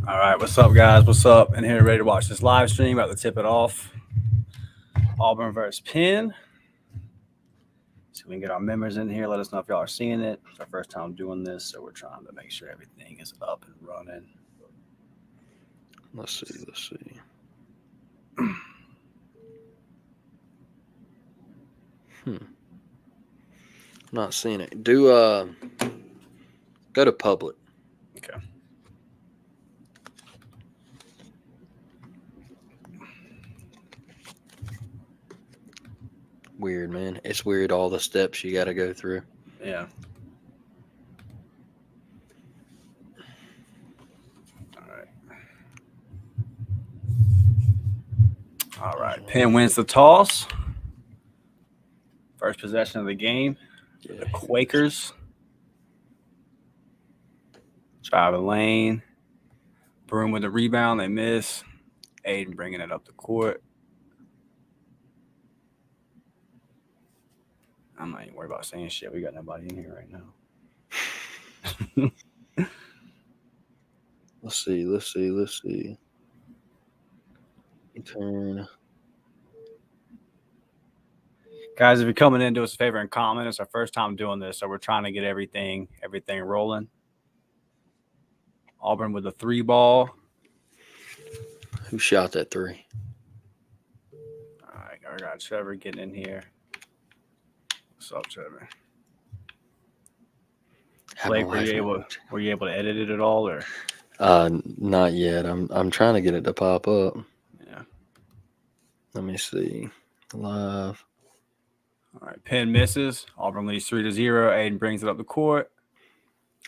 All right, what's up, guys? What's up? And here, ready to watch this live stream. About to tip it off. Auburn versus Penn. So we can get our members in here. Let us know if y'all are seeing it. It's our first time doing this, so we're trying to make sure everything is up and running. Let's see. Not seeing it. Do go to public. Okay. Weird, man. It's weird all the steps you got to go through. Yeah. All right. Penn wins the toss. First possession of the game. Yeah. The Quakers. Drive the lane. Broom with the rebound. They miss. Aiden bringing it up the court. I'm not even worried about saying shit. We got nobody in here right now. Let's see. Turn. Guys, if you're coming in, do us a favor and comment. It's our first time doing this, so we're trying to get everything rolling. Auburn with a 3 ball. Who shot that 3? All right, I got Trevor getting in here. What's up, Trevor? Blake, were you able to edit it at all, or? Not yet. I'm trying to get it to pop up. Yeah. Let me see. Live. All right. Penn misses. Auburn leads 3-0. Aiden brings it up the court.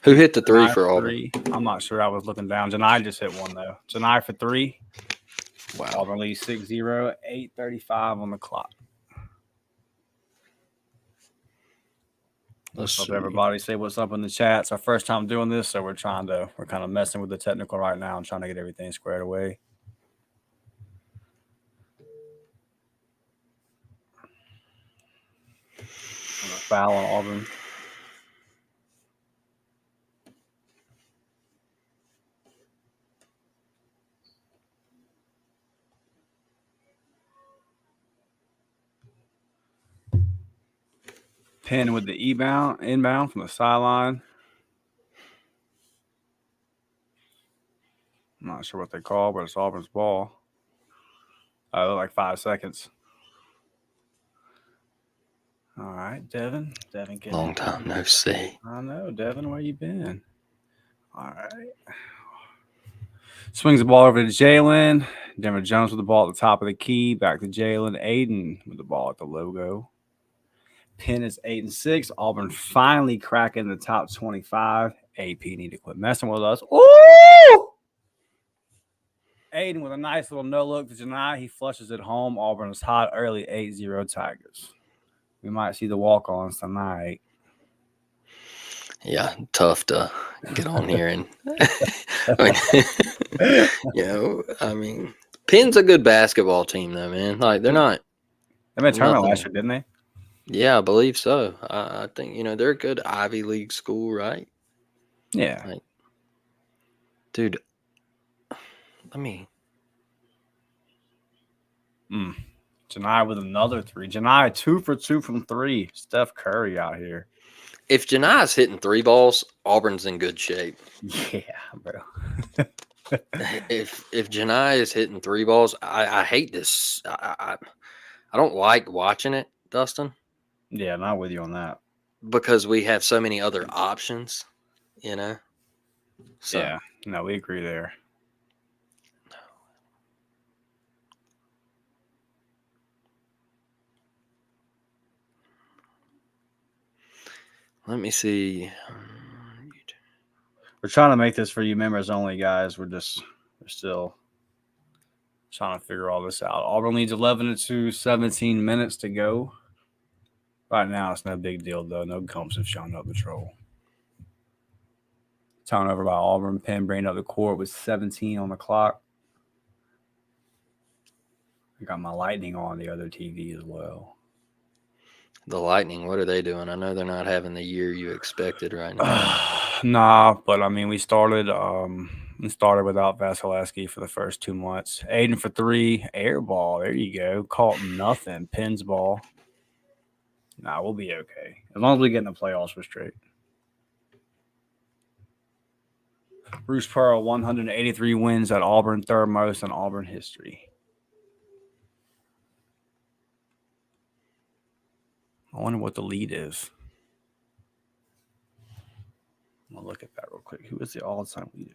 Who hit the 3 Janai for Auburn? I'm not sure. I was looking down. Janai just hit one though. Janai for 3. Wow. Auburn leads 6-0. 8:35 on the clock. What's up, everybody? Say what's up in the chat. It's our first time doing this, so we're kind of messing with the technical right now and trying to get everything squared away. Foul on Auburn. Penn with the inbound from the sideline. I'm not sure what they call, but it's Auburn's ball. Like 5 seconds. All right, Devin. Long time no see. I know, Devin. Where you been? All right. Swings the ball over to Jalen. Denver Jones with the ball at the top of the key. Back to Jalen. Aiden with the ball at the logo. Penn is 8-6. Auburn finally cracking the top 25. AP need to quit messing with us. Ooh! Aiden with a nice little no look to Janai. He flushes it home. Auburn is hot early. 8-0 Tigers. We might see the walk-ons tonight. Yeah, tough to get on here and I mean, Penn's a good basketball team though, man. Like they're not. They made a tournament last year, didn't they? Yeah, I believe so. I think they're a good Ivy League school, right? Yeah. Like, dude, let me. Janai with another 3. Janai 2 for 2 from 3. Steph Curry out here. If Janai's hitting 3 balls, Auburn's in good shape. Yeah, bro. if Janai is hitting 3 balls, I hate this. I don't like watching it, Dustin. Yeah, I'm not with you on that. Because we have so many other options, So, yeah, no, we agree there. Let me see. We're trying to make this for you members only, guys. We're still trying to figure all this out. Auburn leads 11-2, 17 minutes to go. Right now, it's no big deal, though. No Gumps have shown up patrol. Turnover by Auburn. Penn bringing up the court with 17 on the clock. I got my Lightning on the other TV as well. The Lightning, what are they doing? I know they're not having the year you expected right now. Nah, but I mean, we started and started without Vasilevsky for the first 2 months. Aiden for 3, air ball. There you go. Caught nothing. Penn's ball. Nah, we'll be okay. As long as we get in the playoffs, we're straight. Bruce Pearl, 183 wins at Auburn, third most in Auburn history. I wonder what the lead is. I'm going to look at that real quick. Who is the all-time leader?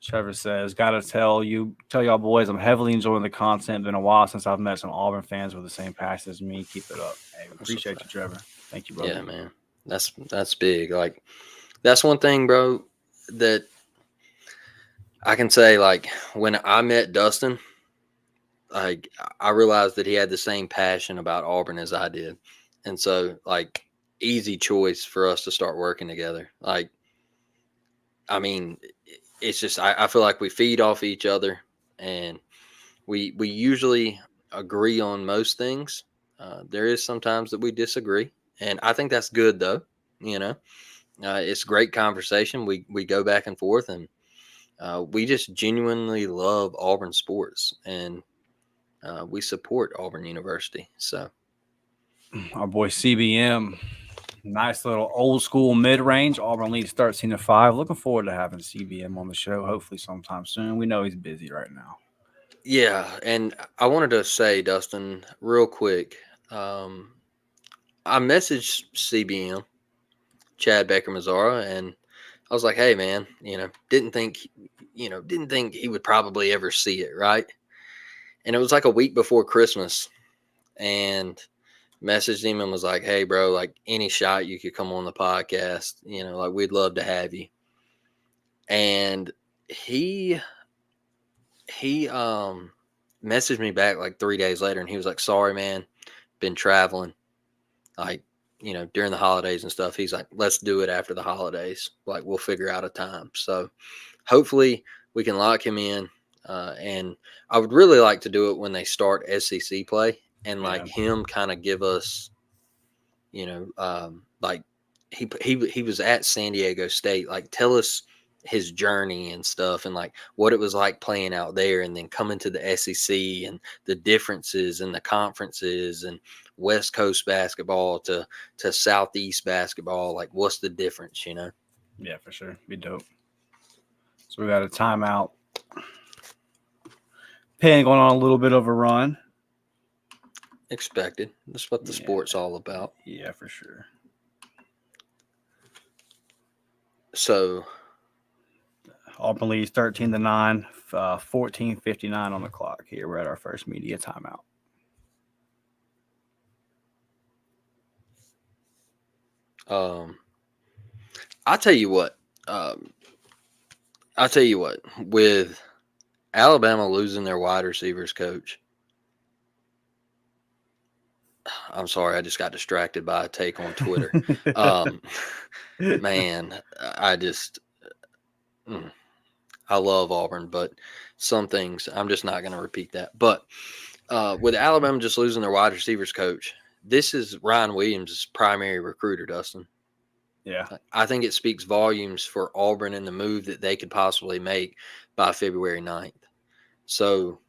Trevor says, gotta tell y'all boys, I'm heavily enjoying the content. Been a while since I've met some Auburn fans with the same passion as me. Keep it up. Hey, we appreciate you, Trevor. Thank you, brother. Yeah, man. That's big. Like, that's one thing, bro, that I can say, like, when I met Dustin, like, I realized that he had the same passion about Auburn as I did. And so, like, easy choice for us to start working together. Like, I mean, it's just I feel like we feed off each other, and we usually agree on most things. There is sometimes that we disagree, and I think that's good though. You know, it's great conversation. We go back and forth, and we just genuinely love Auburn sports, and we support Auburn University. So Our boy CBM, nice little old school mid range. Auburn leads 13-5. Looking forward to having CBM on the show. Hopefully sometime soon. We know he's busy right now. yeah, and I wanted to say, Dustin, real quick. I messaged CBM, Chad Baker Mazzara, and I was like, "Hey, man, didn't think he would probably ever see it, right?" And it was like a week before Christmas, and messaged him and was like, "Hey, bro, like any shot you could come on the podcast, like we'd love to have you." And he messaged me back like 3 days later, and he was like, "Sorry, man, been traveling, like." During the holidays and stuff, he's like, let's do it after the holidays. Like, we'll figure out a time. So hopefully we can lock him in. And I would really like to do it when they start SEC play and like him kind of give us, like he was at San Diego State, like tell us his journey and stuff and like what it was like playing out there and then coming to the SEC and the differences and the conferences and West Coast basketball to Southeast basketball. Like, what's the difference, Yeah, for sure. Be dope. So we got a timeout. Penn going on a little bit of a run. Expected. That's what the sport's all about. Yeah, for sure. So Auburn leads 13-9, 14:59 on the clock here. We're at our first media timeout. I'll tell you what. With Alabama losing their wide receivers coach, I'm sorry, I just got distracted by a take on Twitter. Man, I just I love Auburn, but some things I'm just not going to repeat that. But with Alabama just losing their wide receivers coach, this is Ryan Williams' primary recruiter, Dustin. Yeah. I think it speaks volumes for Auburn and the move that they could possibly make by February 9th. So,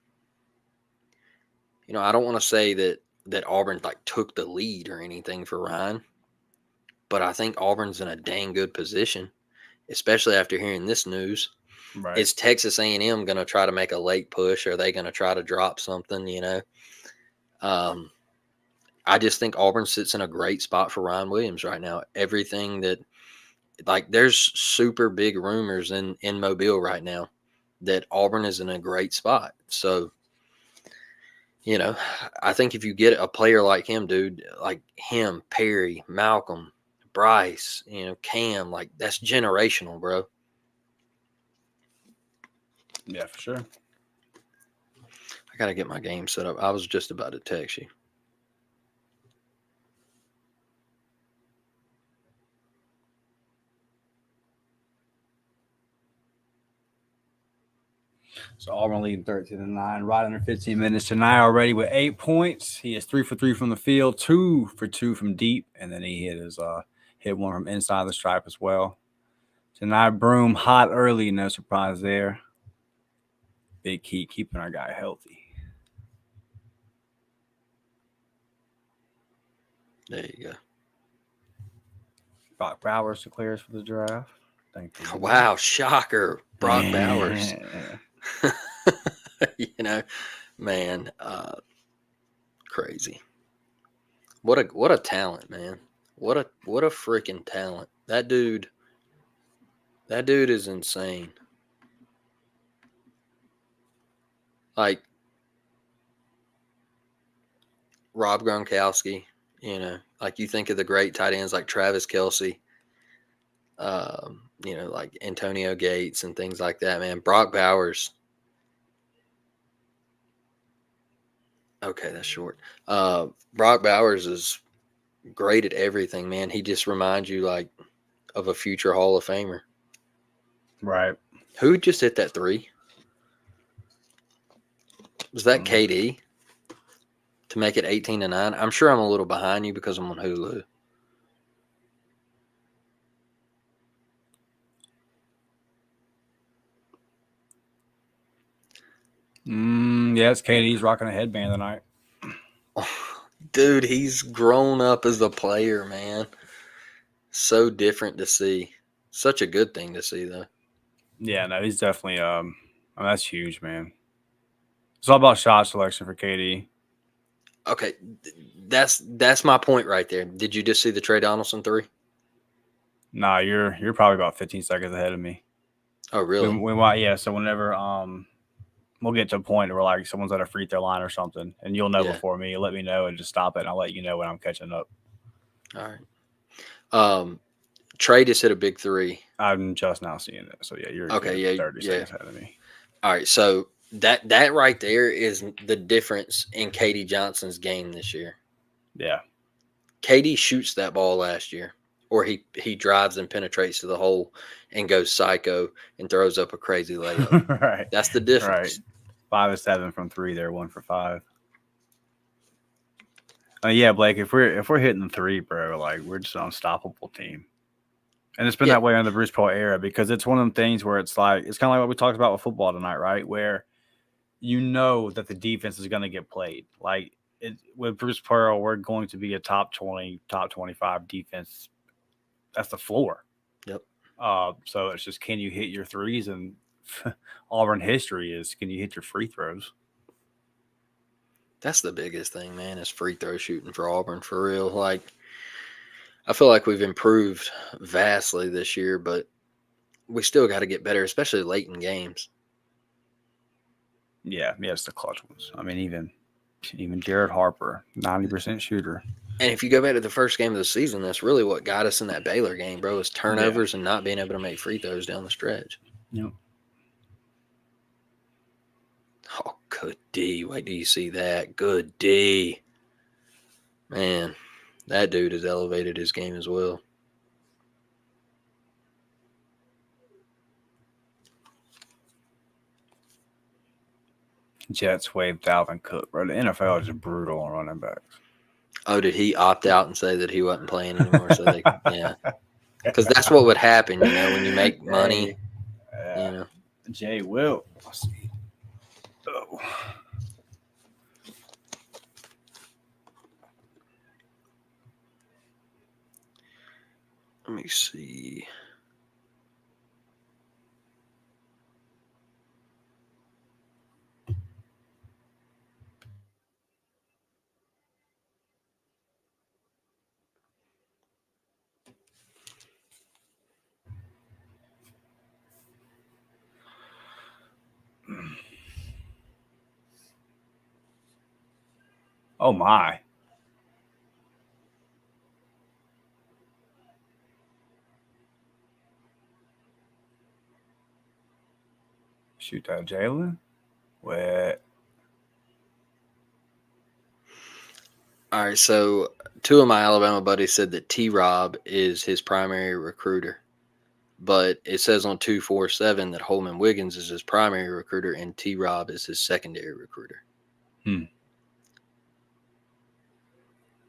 I don't want to say that Auburn like took the lead or anything for Ryan, but I think Auburn's in a dang good position, especially after hearing this news. Right. Is Texas A&M going to try to make a late push? Are they going to try to drop something? I just think Auburn sits in a great spot for Ryan Williams right now. Everything that, like, there's super big rumors in Mobile right now that Auburn is in a great spot. So, I think if you get a player like him, dude, like him, Perry, Malcolm, Bryce, Cam, like that's generational, bro. Yeah, for sure. I got to get my game set up. I was just about to text you. So Auburn leading 13-9, right under 15 minutes. Tonight already with 8 points. He is 3 for 3 from the field, 2 for 2 from deep, and then he hit one from inside the stripe as well. Tonight Broom hot early, no surprise there. Big key keeping our guy healthy. There you go. Brock Bowers declares for the draft. Thank you. Wow, shocker. Brock Bowers. You know, man, crazy. What a talent, man. What a freaking talent. That dude is insane. Like Rob Gronkowski, you know, like you think of the great tight ends like Travis Kelce, you know, like Antonio Gates and things like that, man. Brock Bowers. Okay, that's short. Brock Bowers is great at everything, man. He just reminds you like of a future Hall of Famer. Right. Who just hit that three? Was that KD to make it 18-9? I'm sure I'm a little behind you because I'm on Hulu. Yeah, it's KD's rocking a headband tonight. Dude, he's grown up as a player, man. So different to see. Such a good thing to see, though. Yeah, no, he's definitely that's huge, man. It's all about shot selection for KD. Okay, that's my point right there. Did you just see the Trey Donaldson three? Nah, you're probably about 15 seconds ahead of me. Oh, really? We might, yeah. So whenever we'll get to a point where like someone's at a free throw line or something, and you'll know before me. Let me know and just stop it, and I'll let you know when I'm catching up. All right. Trey just hit a big three. I'm just now seeing it. So yeah, you're 30 seconds ahead of me. All right, so that right there is the difference in KD Johnson's game this year. Yeah. KD shoots that ball last year, or he drives and penetrates to the hole and goes psycho and throws up a crazy layup. Right. That's the difference. Right. 5 of 7 from 3 there, 1 for 5. Yeah, Blake, if we're hitting the three, bro, like we're just an unstoppable team. And it's been that way in the Bruce Pearl era because it's one of them things where it's like it's kind of like what we talked about with football tonight, right? Where you know that the defense is going to get played. Like with Bruce Pearl, we're going to be a top 20, top 25 defense. That's the floor. Yep. So it's just can you hit your threes? And Auburn history is can you hit your free throws? That's the biggest thing, man, is free throw shooting for Auburn for real. Like, I feel like we've improved vastly this year, but we still got to get better, especially late in games. Yeah, it's the clutch ones. I mean, even Jared Harper, 90% shooter. And if you go back to the first game of the season, that's really what got us in that Baylor game, bro, is turnovers and not being able to make free throws down the stretch. Yep. Oh, good D. Wait till you see that. Good D. Man, that dude has elevated his game as well. Jets waived Dalvin Cook, bro. The NFL is brutal on running backs. Oh, did he opt out and say that he wasn't playing anymore? So they, yeah, because that's what would happen, you know, when you make money. You know, Jay Will. Oh. Let me see. Oh my. Shoot that Jalen. Wet. All right, so 2 of my Alabama buddies said that T-Rob is his primary recruiter. but it says on 247 that Holman Wiggins is his primary recruiter and T-Rob is his secondary recruiter. All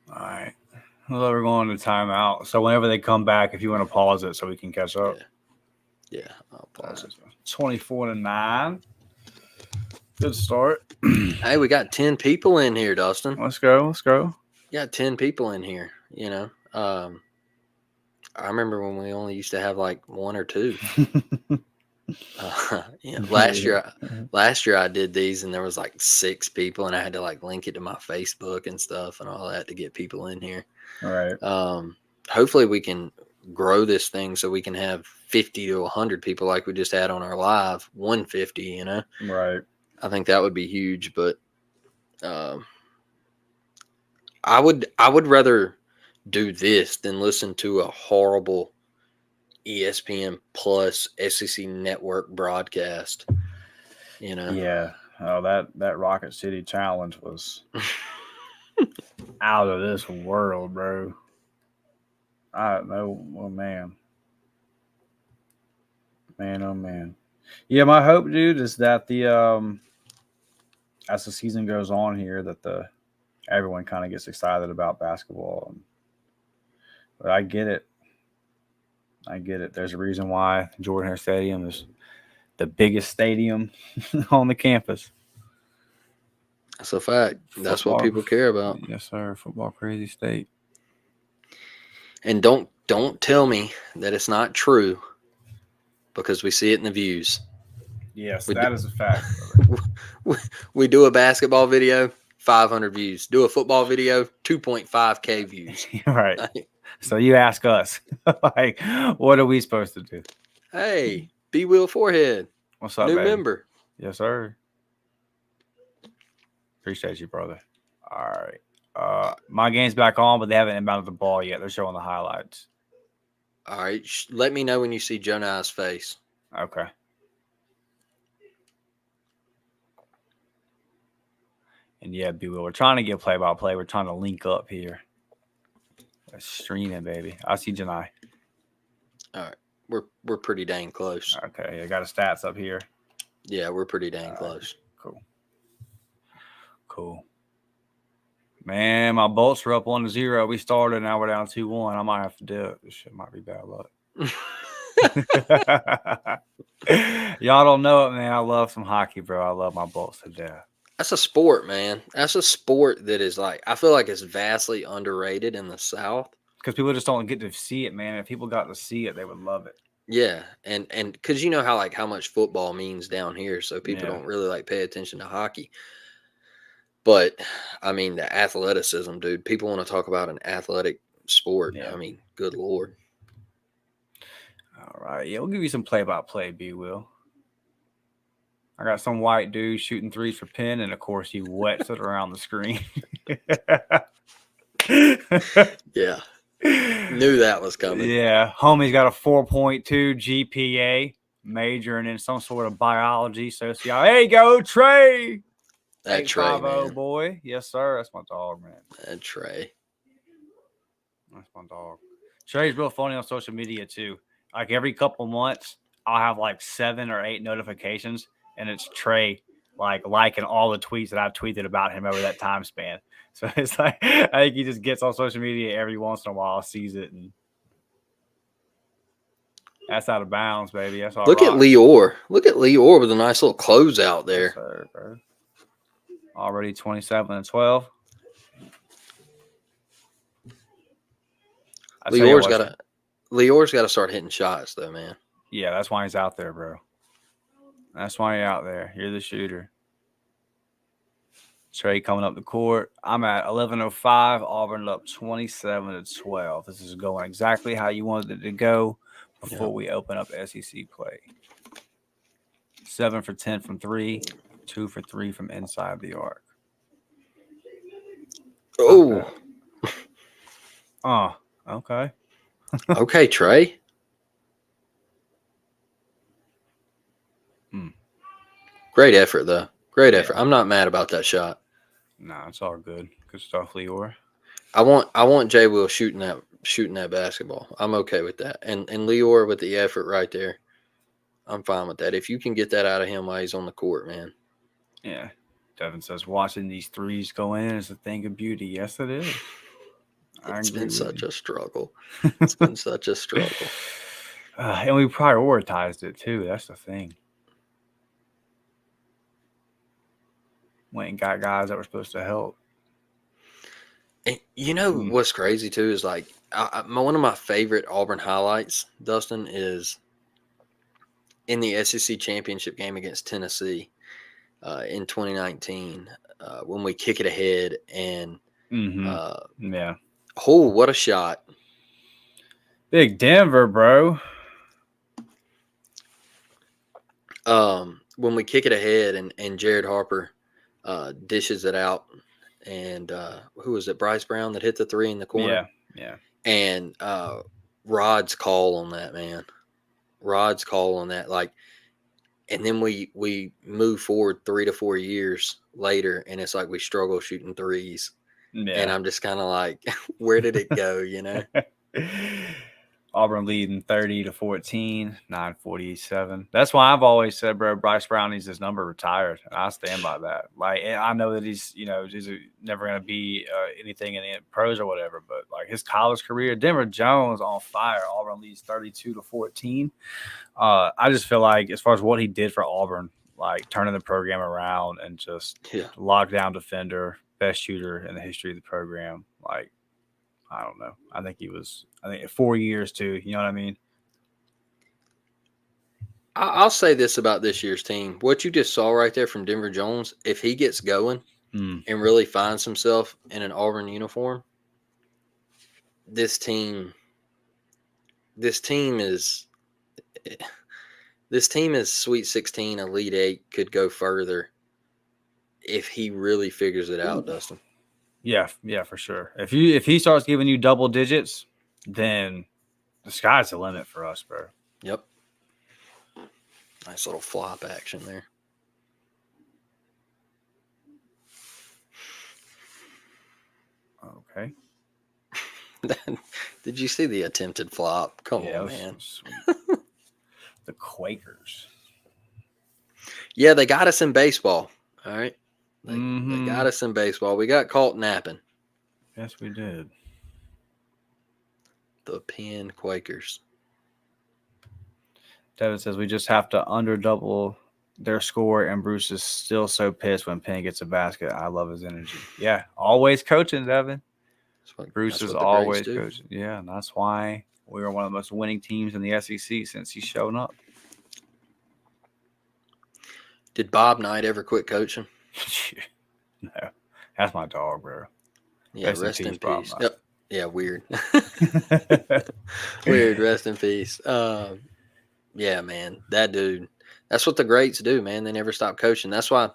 right. Well, we're going to timeout. So whenever they come back, if you want to pause it so we can catch up. Yeah, I'll pause it. 24-9. Good start. Hey, we got 10 people in here, Dustin. Let's go. We got 10 people in here, you know. I remember when we only used to have like one or two. Last year I did these and there was like 6 people and I had to like link it to my Facebook and stuff and all that to get people in here. All right. Hopefully we can grow this thing so we can have 50 to 100 people like we just had on our live 150, you know. Right. I think that would be huge, but I would rather do this than listen to a horrible ESPN Plus SEC Network broadcast. You know. Yeah. Oh, that Rocket City challenge was out of this world, bro. I don't know. Oh man. Man, oh man. Yeah, my hope, dude, is that the as the season goes on here, that everyone kind of gets excited about basketball. But I get it. There's a reason why Jordan Hare Stadium is the biggest stadium on the campus. That's a fact. That's what people care about. Yes, sir. Football crazy state. And don't tell me that it's not true because we see it in the views. Yes, that is a fact. We do a basketball video, 500 views. Do a football video, 2.5K views. Right. So you ask us, like, what are we supposed to do? Hey, B. Will Forehead. What's up, New baby? member. Yes, sir. Appreciate you, brother. All right. My game's back on, but they haven't inbounded the ball yet. They're showing the highlights. All right. Let me know when you see Jonah's face. Okay. And yeah, B. Will, we're trying to get play-by-play. We're trying to link up here. We're streaming, baby. I see Janai. All right. We're pretty dang close. Okay, I got his stats up here. Yeah, we're pretty dang close. Cool. Man, my Bolts were up 1-0. We started, now we're down 2-1. I might have to do it. This shit might be bad luck. Y'all don't know it, man. I love some hockey, bro. I love my Bolts to death. That's a sport, man. That's a sport that is like, I feel like it's vastly underrated in the South. Because people just don't get to see it, man. If people got to see it, they would love it. Yeah, and because you know how much football means down here, so people don't really like pay attention to hockey. But I mean, the athleticism, dude. People want to talk about an athletic sport. Yeah. I mean, good Lord. All right, yeah, we'll give you some play-by-play, B. Will. I got some white dude shooting threes for Penn, and of course he wets it around the screen. Yeah. Knew that was coming. Yeah. Homie's got a 4.2 GPA, majoring in some sort of biology, sociology. There you go, Trey. That Trey, man. Boy. Yes, sir. That's my dog, man. That Trey. That's my dog. Trey's real funny on social media, too. Like, every couple months, I'll have, like, 7 or 8 notifications, and it's Trey, liking all the tweets that I've tweeted about him over that time span. So it's like, I think he just gets on social media every once in a while, sees it, and that's out of bounds, baby. That's all. Look at Lior. Look at Lior with a nice little closeout there. Yes, sir, bro. Already 27-12. Lior's got to start hitting shots, though, man. Yeah, that's why he's out there, bro. That's why you're out there. You're the shooter. Trey coming up the court. I'm at 11:05. Auburn up 27-12. This is going exactly how you wanted it to go before we open up SEC play. 7 for 10 from 3, 2 for 3 from inside the arc. Oh. Okay. Okay, Trey. Great effort, though. Great effort. I'm not mad about that shot. Nah, it's all good. Good stuff, Lior. I want Jay Will shooting shooting that basketball. I'm okay with that. And Lior with the effort right there. I'm fine with that. If you can get that out of him while he's on the court, man. Yeah. Devin says watching these threes go in is a thing of beauty. Yes, it is. It's been such a struggle. It's been such a struggle. And we prioritized it too. That's the thing. Went and got guys that were supposed to help. And you know what's crazy too is like one of my favorite Auburn highlights, Dustin, is in the SEC championship game against Tennessee in 2019 when we kick it ahead and yeah. Oh, what a shot! Big Denver, bro. When we kick it ahead and Jared Harper dishes it out, and who was it? Bryce Brown that hit the three in the corner. Yeah. And Rod's call on that, man. Rod's call on that, like, and then we move forward 3 to 4 years later, and it's like we struggle shooting threes. Yeah. And I'm just kind of like, where did it go, you know? Auburn leading 30-14, 9:47. That's why I've always said, bro, Bryce Brown needs his number retired. I stand by that. Like, I know that he's never going to be anything in the pros or whatever, but like his college career, Denver Jones on fire. Auburn leads 32-14. I just feel like as far as what he did for Auburn, like turning the program around and just lockdown defender, best shooter in the history of the program, like, I don't know. I think 4 years too. You know what I mean? I'll say this about this year's team. What you just saw right there from Denver Jones, if he gets going and really finds himself in an Auburn uniform, this team is Sweet 16, Elite 8, could go further if he really figures it out, Dustin. Yeah, for sure. If he starts giving you double digits, then the sky's the limit for us, bro. Yep. Nice little flop action there. Okay. Did you see the attempted flop? Come on, man. The Quakers. Yeah, they got us in baseball. All right. They got us in baseball. We got caught napping. Yes, we did. The Penn Quakers. Devin says we just have to under double their score, and Bruce is still so pissed when Penn gets a basket. I love his energy. Yeah, always coaching, Devin. Bruce is always coaching. Yeah, and that's why we were one of the most winning teams in the SEC since he's shown up. Did Bob Knight ever quit coaching? No, that's my dog, bro. Yeah, rest in peace. Yep. Yeah, weird. Weird. Rest in peace. Yeah, man, that dude. That's what the greats do, man. They never stop coaching. That's why,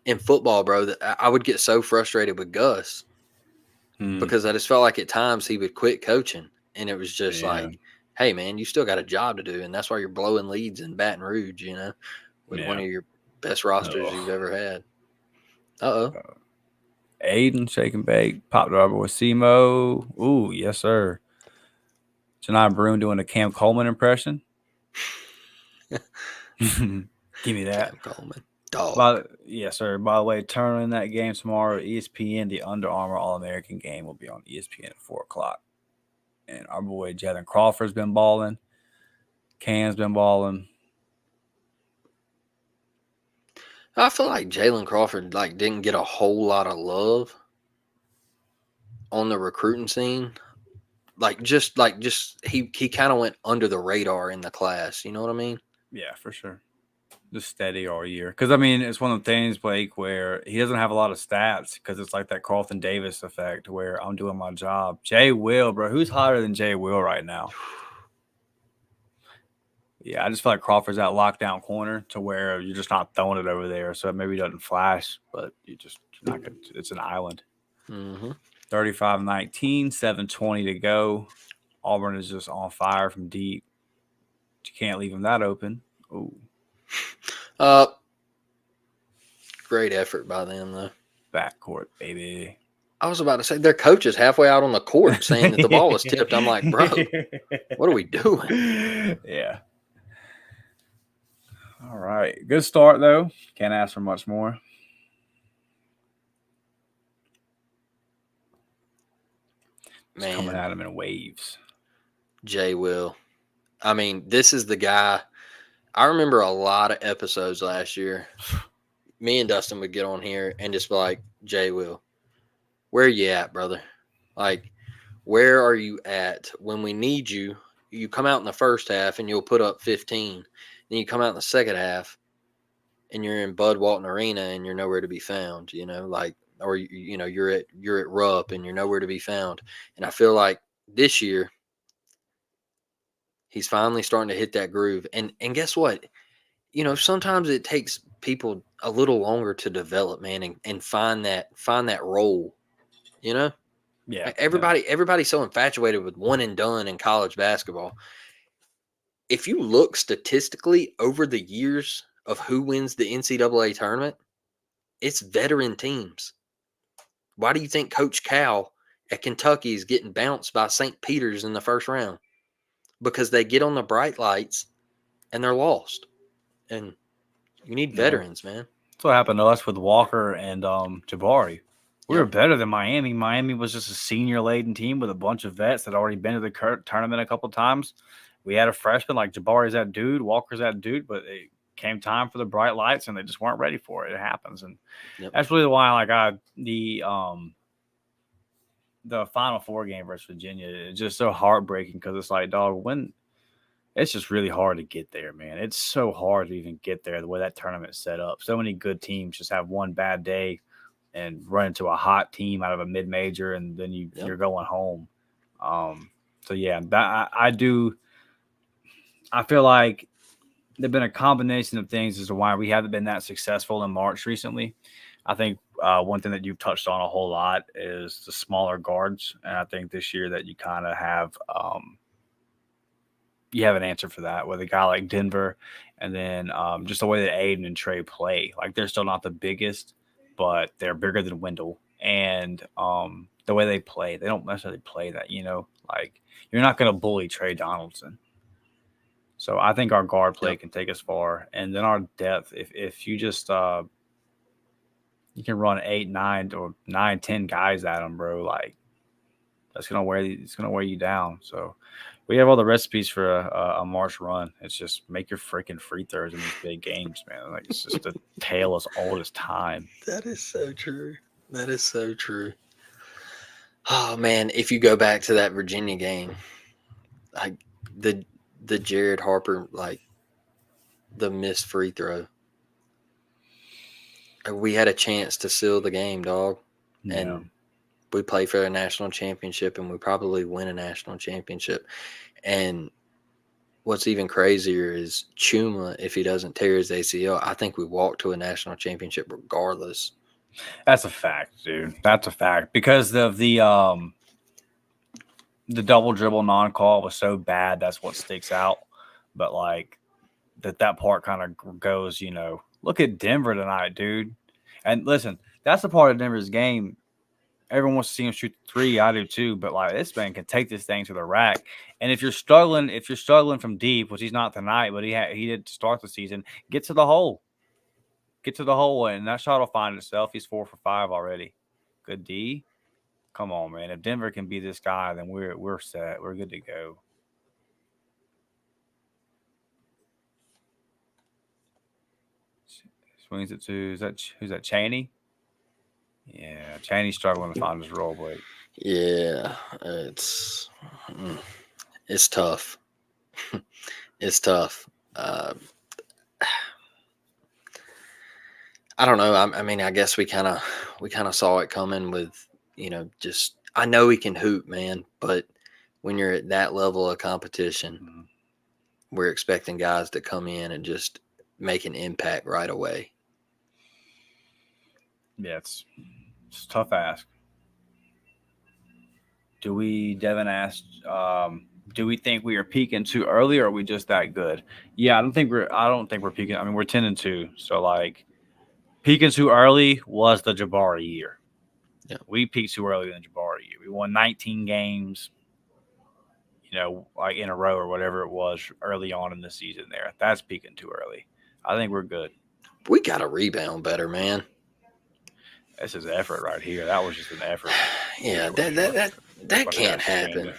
in football, bro, I would get so frustrated with Gus because I just felt like at times he would quit coaching, and it was just like, hey, man, you still got a job to do, and that's why you're blowing leads in Baton Rouge, you know, with one of your best rosters you've ever had. Aiden, shake and bake, popped over with Simo. Ooh, yes, sir. Janai Broom doing a Cam Coleman impression. Give me that. Cam Coleman. Dog. Yes, sir. By the way, turn in that game tomorrow. ESPN, the Under Armour All-American game will be on ESPN at 4 o'clock. And our boy Jalen Crawford's been balling. Cam's been balling. I feel like Jalen Crawford didn't get a whole lot of love on the recruiting scene. He kind of went under the radar in the class. You know what I mean? Yeah, for sure. Just steady all year. Because, I mean, it's one of the things, Blake, where he doesn't have a lot of stats because it's like that Carlton Davis effect where I'm doing my job. Jay Will, bro. Who's hotter than Jay Will right now? Yeah, I just feel like Crawford's that lockdown corner to where you're just not throwing it over there. So it maybe doesn't flash, but you're not going to – it's an island. 35-19, 7:20 to go. Auburn is just on fire from deep. You can't leave them that open. Ooh. Great effort by them, though. Backcourt, baby. I was about to say their coach is halfway out on the court saying that the ball was tipped. I'm like, bro, what are we doing? Yeah. All right. Good start, though. Can't ask for much more. It's coming at him in waves. Jay Will. I mean, this is the guy. I remember a lot of episodes last year. Me and Dustin would get on here and just be like, Jay Will, where are you at, brother? Like, where are you at when we need you? You come out in the first half and you'll put up 15. Then you come out in the second half and you're in Bud Walton Arena and you're nowhere to be found, like, or you're at Rupp and you're nowhere to be found. And I feel like this year he's finally starting to hit that groove. And guess what? Sometimes it takes people a little longer to develop, man, and find that role. Yeah. Like everybody's so infatuated with one and done in college basketball. If you look statistically over the years of who wins the NCAA tournament, it's veteran teams. Why do you think Coach Cal at Kentucky is getting bounced by St. Peter's in the first round? Because they get on the bright lights and they're lost. And you need veterans, man. That's what happened to us with Walker and Jabari. We were better than Miami. Miami was just a senior-laden team with a bunch of vets that had already been to the tournament a couple of times. We had a freshman like Jabari's that dude, Walker's that dude, but it came time for the bright lights and they just weren't ready for it. It happens, and that's really why the Final Four game versus Virginia is just so heartbreaking because it's like, dog, it's just really hard to get there, man. It's so hard to even get there the way that tournament's set up. So many good teams just have one bad day and run into a hot team out of a mid-major, and then you're going home. So, yeah, I feel like there's been a combination of things as to why we haven't been that successful in March recently. I think one thing that you've touched on a whole lot is the smaller guards, and I think this year that you kind of have you have an answer for that with a guy like Denver, and then just the way that Aiden and Trey play. Like, they're still not the biggest, but they're bigger than Wendell. And the way they play, they don't necessarily play that, like, you're not going to bully Trey Donaldson. So I think our guard play can take us far. And then our depth, if you just you can run 8, 9, or 9, 10 guys at them, bro, like, it's gonna wear you down. So we have all the recipes for a March run. It's just make your freaking free throws in these big games, man. Like, it's just a tale as old as time. That is so true. That is so true. Oh man, if you go back to that Virginia game, like the Jared Harper, like the missed free throw, we had a chance to seal the game, dog. Yeah. And we play for a national championship, and we probably win a national championship. And what's even crazier is Chuma, if he doesn't tear his ACL, I think we walk to a national championship regardless. That's a fact, dude. That's a fact. Because of the double dribble non-call was so bad, that's what sticks out. But, like, that part kind of goes, look at Denver tonight, dude. And listen, that's the part of Denver's game. Everyone wants to see him shoot the three. I do too. But, like, this man can take this thing to the rack. And if you're struggling from deep, which he's not tonight, but he did to start the season, get to the hole. Get to the hole, and that shot will find itself. He's 4 for 5 already. Good D. Come on, man. If Denver can be this guy, then we're set. We're good to go. Swings it to who's that? Chaney. Yeah, Chaney's struggling to find his role, Blake. Yeah, it's tough. It's tough. I don't know. I mean, I guess we kind of saw it coming with, just, I know he can hoop, man, but when you're at that level of competition, we're expecting guys to come in and just make an impact right away. Yeah, it's a tough ask. Devin asked, do we think we are peaking too early, or are we just that good? Yeah, I don't think we're peaking. I mean, we're 10-2. So, like, peaking too early was the Jabari year. Yeah. We peaked too early in the Jabari year. We won 19 games, like in a row or whatever it was early on in the season there. That's peaking too early. I think we're good. We got to rebound better, man. This is effort right here. That was just an effort. Yeah, that can't happen.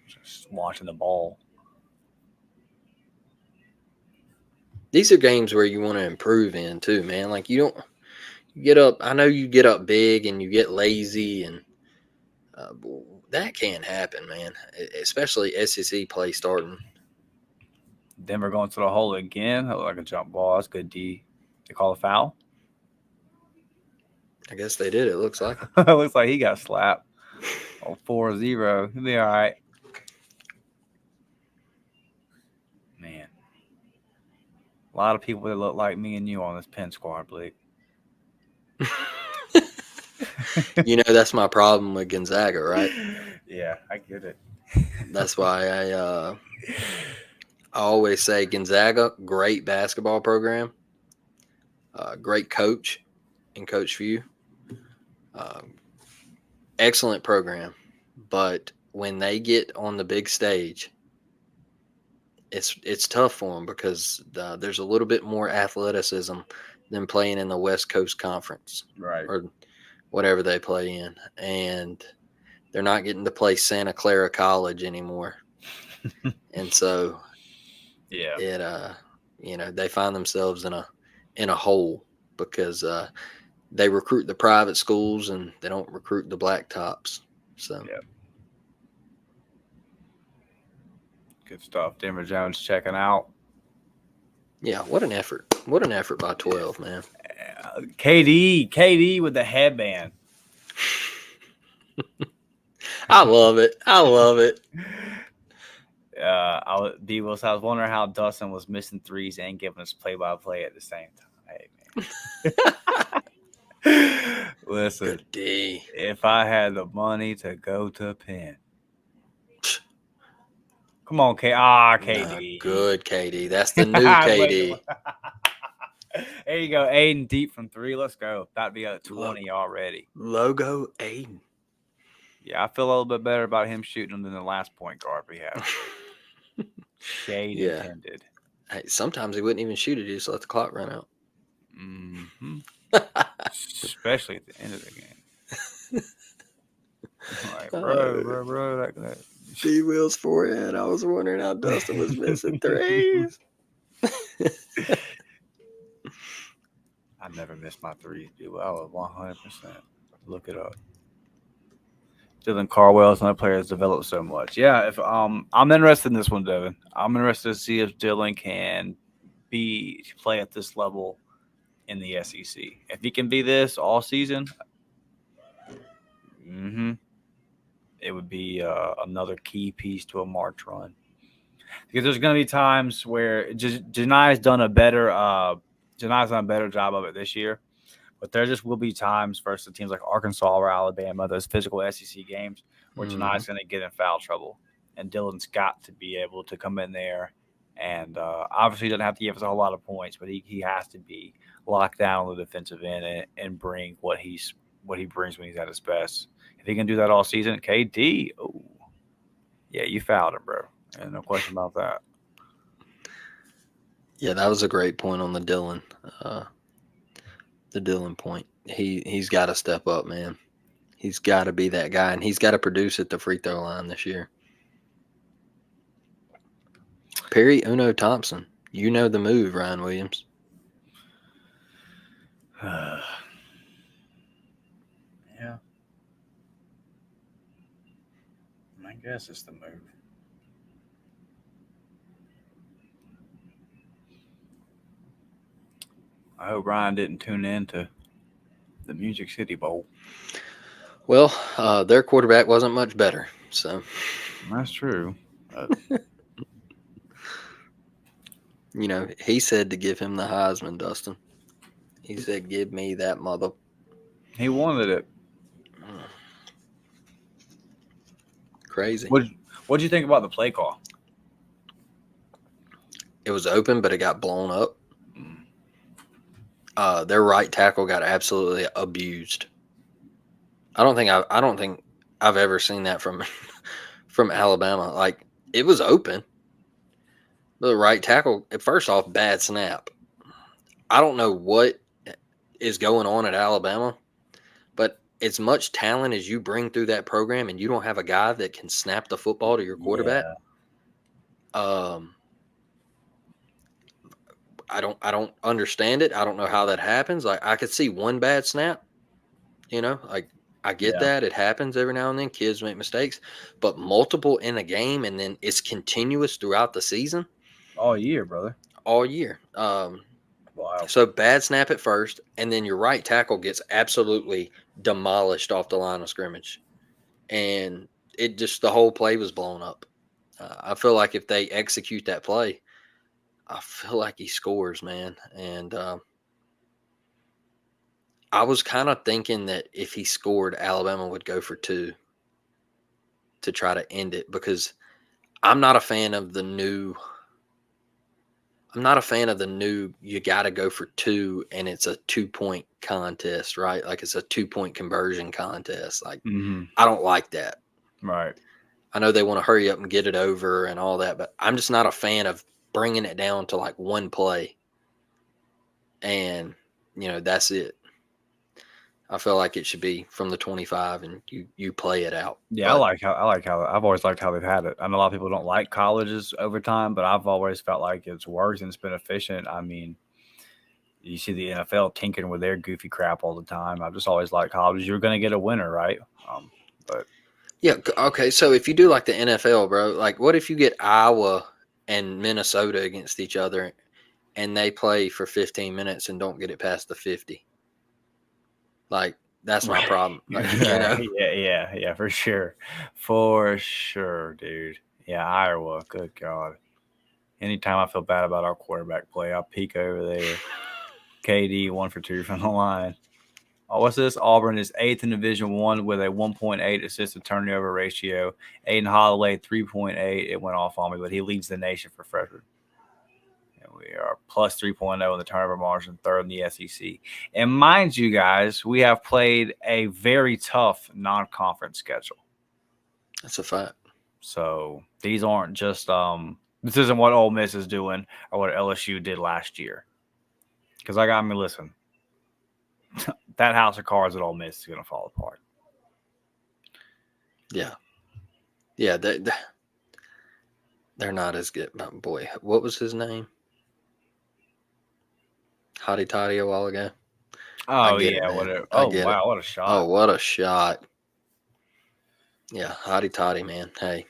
Just watching the ball. These are games where you want to improve in too, man. Like you get up. I know you get up big and you get lazy, and that can't happen, man. Especially SEC play starting. Denver going to the hole again. That looked like a jump ball. That's good D. They call a foul? I guess they did. It looks like. It looks like he got slapped. 4-0. He'll be all right. Man. A lot of people that look like me and you on this Penn squad, Blake. That's my problem with Gonzaga, right? Yeah, I get it. That's why I always say Gonzaga, great basketball program, great coach and Coach Few, excellent program. But when they get on the big stage, it's tough for them because there's a little bit more athleticism than playing in the West Coast Conference, Right? Or whatever they play in, and they're not getting to play Santa Clara College anymore, and so yeah, it they find themselves in a hole because they recruit the private schools and they don't recruit the black tops. So yeah. Good stuff. Denver Jones checking out. yeah, what an effort! What an effort by 12, man. KD with the headband. I love it. D. Willis, I was wondering how Dustin was missing threes and giving us play-by-play at the same time. Hey, man. Listen, Good D. If I had the money to go to Penn. Come on, KD. Good KD. That's the new KD. There you go. Aiden deep from 3. Let's go. That'd be a 20 already. Logo Aiden. Yeah, I feel a little bit better about him shooting them than the last point guard we had. Shade intended. Hey, sometimes he wouldn't even shoot it. He just let the clock run out. Mm-hmm. Especially at the end of the game. Like, bro, that. D Will's forehead. I was wondering how Dustin was missing threes. I never missed my threes, dude. I was 100%. Look it up. Dylan Carwell is another player that's developed so much. Yeah, if I'm interested in this one, Devin. I'm interested to see if Dylan can play at this level in the SEC. If he can be this all season, it would be another key piece to a March run. Because there's going to be times where Janai's done a better job of it this year. But there just will be times versus teams like Arkansas or Alabama, those physical SEC games, where Janai's going to get in foul trouble. And Dylan's got to be able to come in there and obviously doesn't have to give us a whole lot of points, but he has to be locked down on the defensive end and bring what he brings when he's at his best. If he can do that all season, KD, yeah, you fouled him, bro. And no question about that. Yeah, that was a great point on the Dylan point. He's got to step up, man. He's got to be that guy, and he's got to produce at the free throw line this year. Perry Uno Thompson. You know the move, Ryan Williams. Yeah. I guess it's the move. I hope Ryan didn't tune in to the Music City Bowl. Well, their quarterback wasn't much better, so. That's true. He said to give him the Heisman, Dustin. He said, give me that mother. He wanted it. Crazy. What'd you think about the play call? It was open, but it got blown up. Their right tackle got absolutely abused. I don't think I've ever seen that from from Alabama. Like it was open. The right tackle, first off, bad snap. I don't know what is going on at Alabama, but as much talent as you bring through that program and you don't have a guy that can snap the football to your quarterback, Yeah. um, I don't understand it. I don't know how that happens. Like I could see one bad snap, like I get Yeah. that. It happens every now and then. Kids make mistakes, but multiple in a game and then it's continuous throughout the season All year, brother. all year. Wow. So bad snap at first, and then your right tackle gets absolutely demolished off the line of scrimmage, and it just the whole play was blown up. I feel like if they execute that play, I feel like he scores, man. And I was kind of thinking that if he scored, Alabama would go for two to try to end it because I'm not a fan of the new. I'm not a fan of the new. You got to go for two, and it's a 2 point contest, right? Like it's a 2 point conversion contest. Like Mm-hmm. I don't like that. Right. I know they want to hurry up and get it over and all that, but I'm just not a fan of bringing it down to like one play, and that's it. I feel like it should be from the 25, and you play it out. Yeah, But I like how I've always liked how they've had it. I know a lot of people don't like colleges overtime, but I've always felt like it's worked and it's been efficient. I mean, you see the NFL tinkering with their goofy crap all the time. I've just always liked colleges. You're going to get a winner, right? But yeah, okay. So if you do like the NFL, bro, like what if you get Iowa and Minnesota against each other, and they play for 15 minutes and don't get it past the 50? Like that's my problem. Like yeah, for sure, dude. Yeah, Iowa. Good God. Anytime I feel bad about our quarterback play, I'll peek over there. KD 1 for 2 from the line. Oh, what's this? Auburn is 8th in Division One with a 1.8 assist to turnover ratio. Aiden Holloway 3.8. It went off on me, but he leads the nation for freshmen. And we are plus 3.0 in the turnover margin, third in the SEC. And mind you, guys, we have played a very tough non-conference schedule. that's a fact. So these aren't just this isn't what Ole Miss is doing or what LSU did last year. Because listen, that house of cards at Ole Miss is going to fall apart. Yeah, they're not as good. But boy, what was his name? Hottie Toddy a while ago. Oh get yeah, it, man. whatever. I Oh get wow, it. what a shot! Oh, what a shot! Yeah, Hottie Toddy, man. Hey,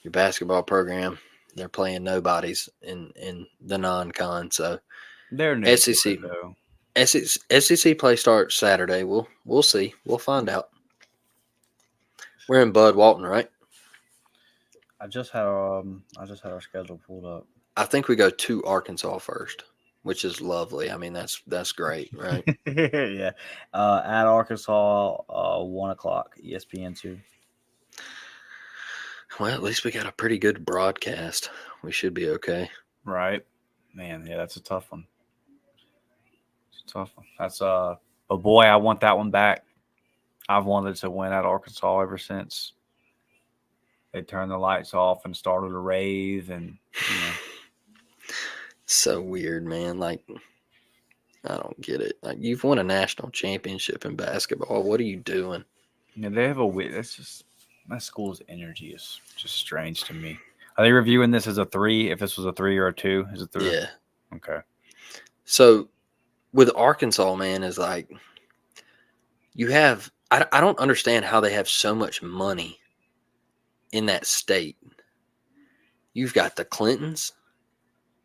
your basketball program, they're playing nobodies in the non-con. So They're new to SEC it, though. SEC play starts Saturday. We'll see. We'll find out. We're in Bud Walton, right? I just had our schedule pulled up. I think we go to Arkansas first, which is lovely. I mean, that's great, right? Yeah, at Arkansas, 1 o'clock, ESPN2. Well, at least we got a pretty good broadcast. We should be okay. Right, man. Yeah, that's a tough one. It's a tough one. That's but boy, I want that one back. I've wanted to win at Arkansas ever since they turned the lights off and started a rave, and So weird, man. Like, I don't get it. Like, you've won a national championship in basketball. What are you doing? they have a weird. That's just that school's energy is just strange to me. Are they reviewing this as a 3? If this was a 3 or a 2, is it 3? Yeah. Okay. So with Arkansas, man, is like you have. I don't understand how they have so much money in that state. You've got the Clintons.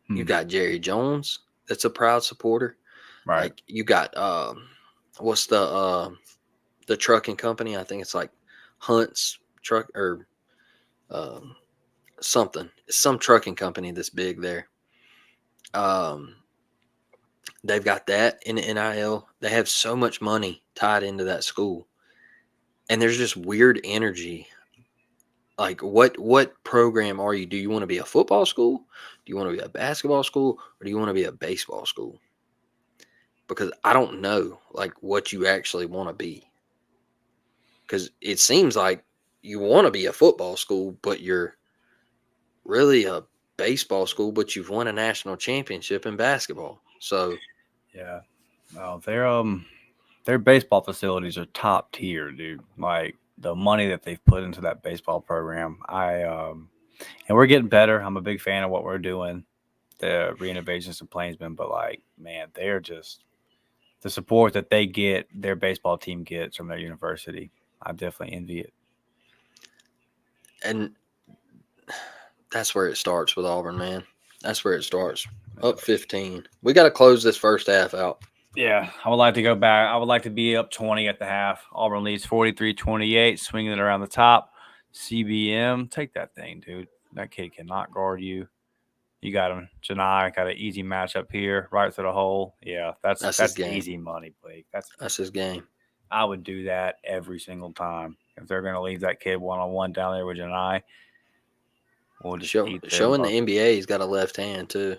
You got Jerry Jones. That's a proud supporter. Right. Like you got what's the trucking company? I think it's like Hunt's truck or something. It's some trucking company that's big there. They've got that in the NIL. They have so much money tied into that school, and there's just weird energy. Like what program are you? Do you want to be a football school? Do you want to be a basketball school, or do you want to be a baseball school? Because I don't know like what you actually want to be. because it seems like you want to be a football school, but you're really a baseball school, but you've won a national championship in basketball. So Yeah. Well, their baseball facilities are top tier, dude. Like the money that they've put into that baseball program. And we're getting better. I'm a big fan of what we're doing, the renovations of Plainsman, but like, man, they're just the support that they get, their baseball team gets from their university. I definitely envy it. and that's where it starts with Auburn, man. That's where it starts. Up 15. We got to close this first half out. Yeah, I would like to go back. I would like to be up 20 at the half. Auburn leads 43-28, swinging it around the top. CBM, take that thing, dude. That kid cannot guard you. You got him. Janai got an easy matchup here, right to the hole. Yeah, That's his that's game. easy money, Blake. That's his game. I would do that every single time. If they're going to leave that kid one-on-one down there with Janai, we'll just eat them Showing up. the NBA, he's got a left hand too.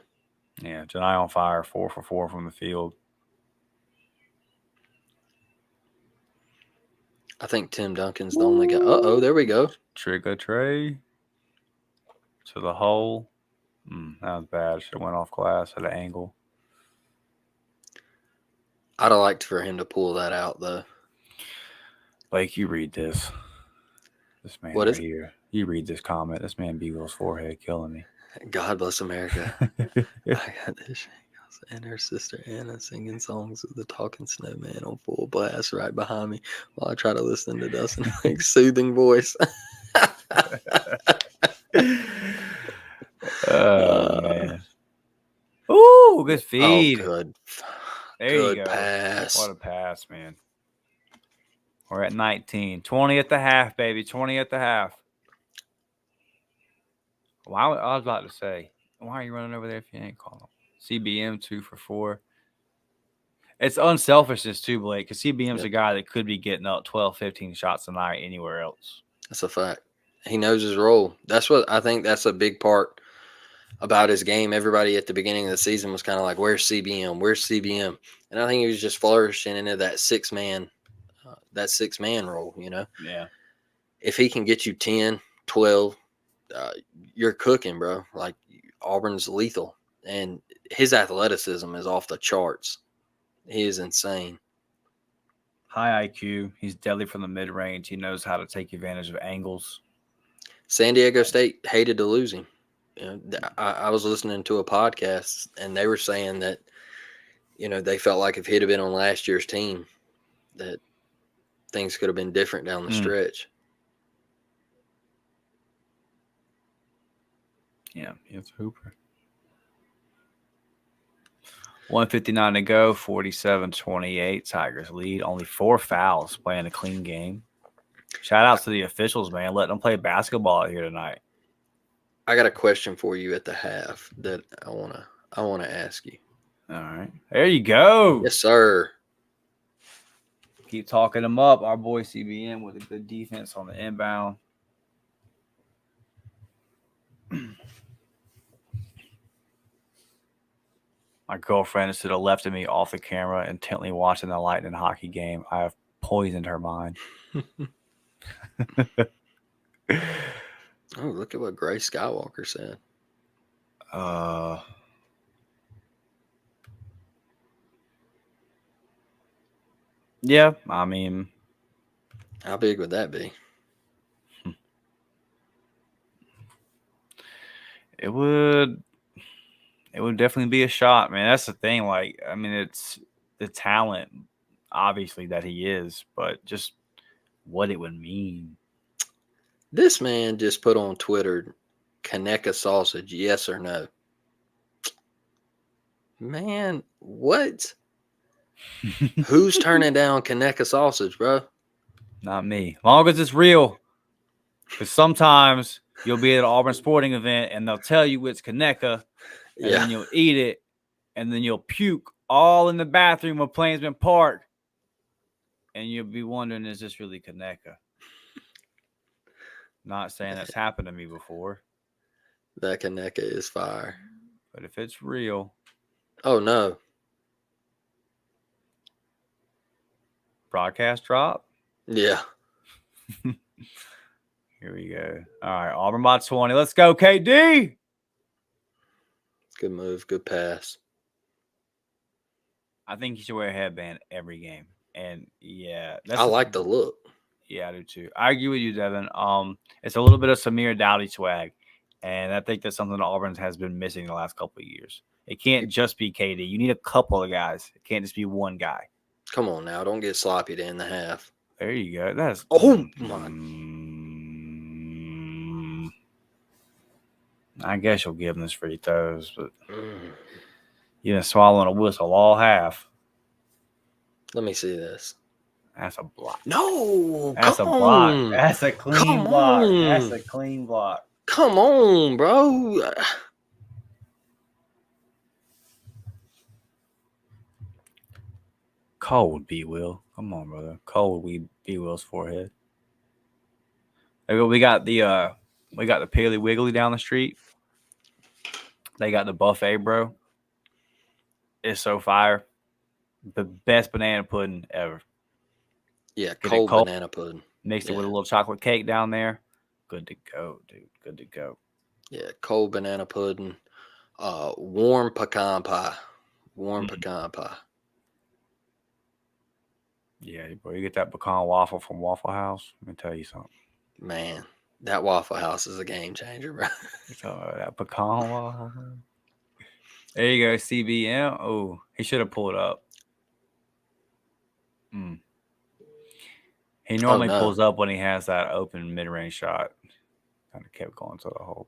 Yeah, Janai on fire, 4 for 4 from the field. I think Tim Duncan's the only guy. Uh-oh, there we go. Trick or tray to the hole. That was bad. Should have went off glass at an angle. I'd have liked for him to pull that out, though. Blake, you read this. This man What right is it? here. You read this comment. This man Beagle's forehead killing me. God bless America. I got this shingles and her sister Anna singing songs of the Talking Snowman on full blast right behind me while I try to listen to Dustin Wink's soothing voice. Oh, man. Ooh, good feed. Oh, good. There Good you go. pass. What a pass, man. We're at 19. 20 at the half, baby. 20 at the half. I was about to say, why are you running over there if you ain't calling? CBM 2 for 4. It's unselfishness too, Blake, because CBM's a guy that could be getting up 12, 15 shots a night anywhere else. That's a fact. He knows his role. That's what I think that's a big part about his game. Everybody at the beginning of the season was kind of like, where's CBM? Where's CBM? And I think he was just flourishing into that six-man role, you know? Yeah. If he can get you 10, 12, you're cooking, bro. Like, Auburn's lethal. And his athleticism is off the charts. He is insane. High IQ. He's deadly from the mid-range. He knows how to take advantage of angles. San Diego State hated to lose him. You know, I was listening to a podcast, and they were saying that, you know, they felt like if he'd have been on last year's team, that things could have been different down the stretch. Yeah, it's Hooper. 1:59 to go, 47-28. Tigers lead. Only 4 fouls, playing a clean game. Shout outs to the officials, man. Letting them play basketball out here tonight. I got a question for you at the half that I wanna ask you. All right. There you go. Yes, sir. Keep talking them up. Our boy CBM with a good defense on the inbound. My girlfriend is to the left of me off the camera, intently watching the Lightning hockey game. I have poisoned her mind. Oh, look at what Gray Skywalker said. Yeah, I mean, how big would that be? It would definitely be a shot, man. That's the thing. Like, I mean, it's the talent, obviously, that he is, but just what it would mean. This man just put on Twitter, Kaneka sausage, yes or no? Man, what? Who's turning down Kaneka sausage, bro? Not me. As long as it's real. Because sometimes you'll be at an Auburn sporting event and they'll tell you it's Kaneka, and then you'll eat it, and then you'll puke all in the bathroom of Plainsman Park, and you'll be wondering, is this really Kaneka? Not saying that's happened to me before. That Kaneka is fire. But if it's real. Oh, no. Broadcast drop? Yeah. Here we go. All right, Auburn by 20. Let's go, KD. Good move. Good pass. I think you should wear a headband every game. And yeah, I like the look. Yeah, I do too. I agree with you, Devin. It's a little bit of Samir Dowdy swag, and I think that's something that Auburn has been missing the last couple of years. It can't just be KD. You need a couple of guys. It can't just be one guy. Come on now, don't get sloppy to end the half. There you go. That's my. I guess you'll give him this free throws, but you've been swallowing a whistle all half. Let me see this. That's a block. No, that's a block. That's a clean block. That's a clean block. Come on, bro. Cold B Will. Come on, brother. Cold B Will's forehead. We got the Piggly Wiggly down the street. They got the buffet, bro. It's so fire. The best banana pudding ever. Yeah, cold banana pudding. Mixed it with a little chocolate cake down there. Good to go, dude. Good to go. Yeah, cold banana pudding. Warm pecan pie. Pecan pie. Yeah, bro, you get that pecan waffle from Waffle House. Let me tell you something. Man, that Waffle House is a game changer, bro. That pecan waffle. There you go, CBM. Oh, he should have pulled up. He normally pulls up when he has that open mid-range shot. Kind of kept going to the hole.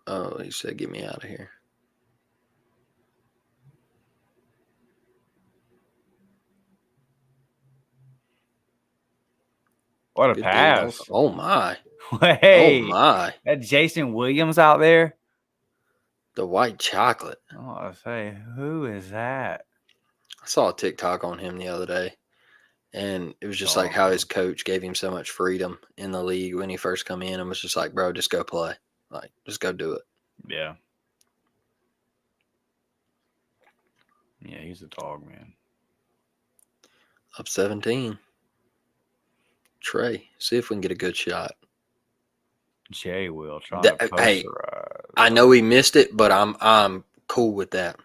Oh, he said, "Get me out of here." What a pass. Oh, my. Hey. Oh, my. That Jason Williams out there. The white chocolate. Oh, I say, who is that? I saw a TikTok on him the other day, and it was just like how his coach gave him so much freedom in the league when he first come in and was just like, bro, just go play. Like, just go do it. Yeah. Yeah, he's a dog, man. Up 17. Trey, see if we can get a good shot. Jay will try to posterize. Hey, I know he missed it, but I'm cool with that.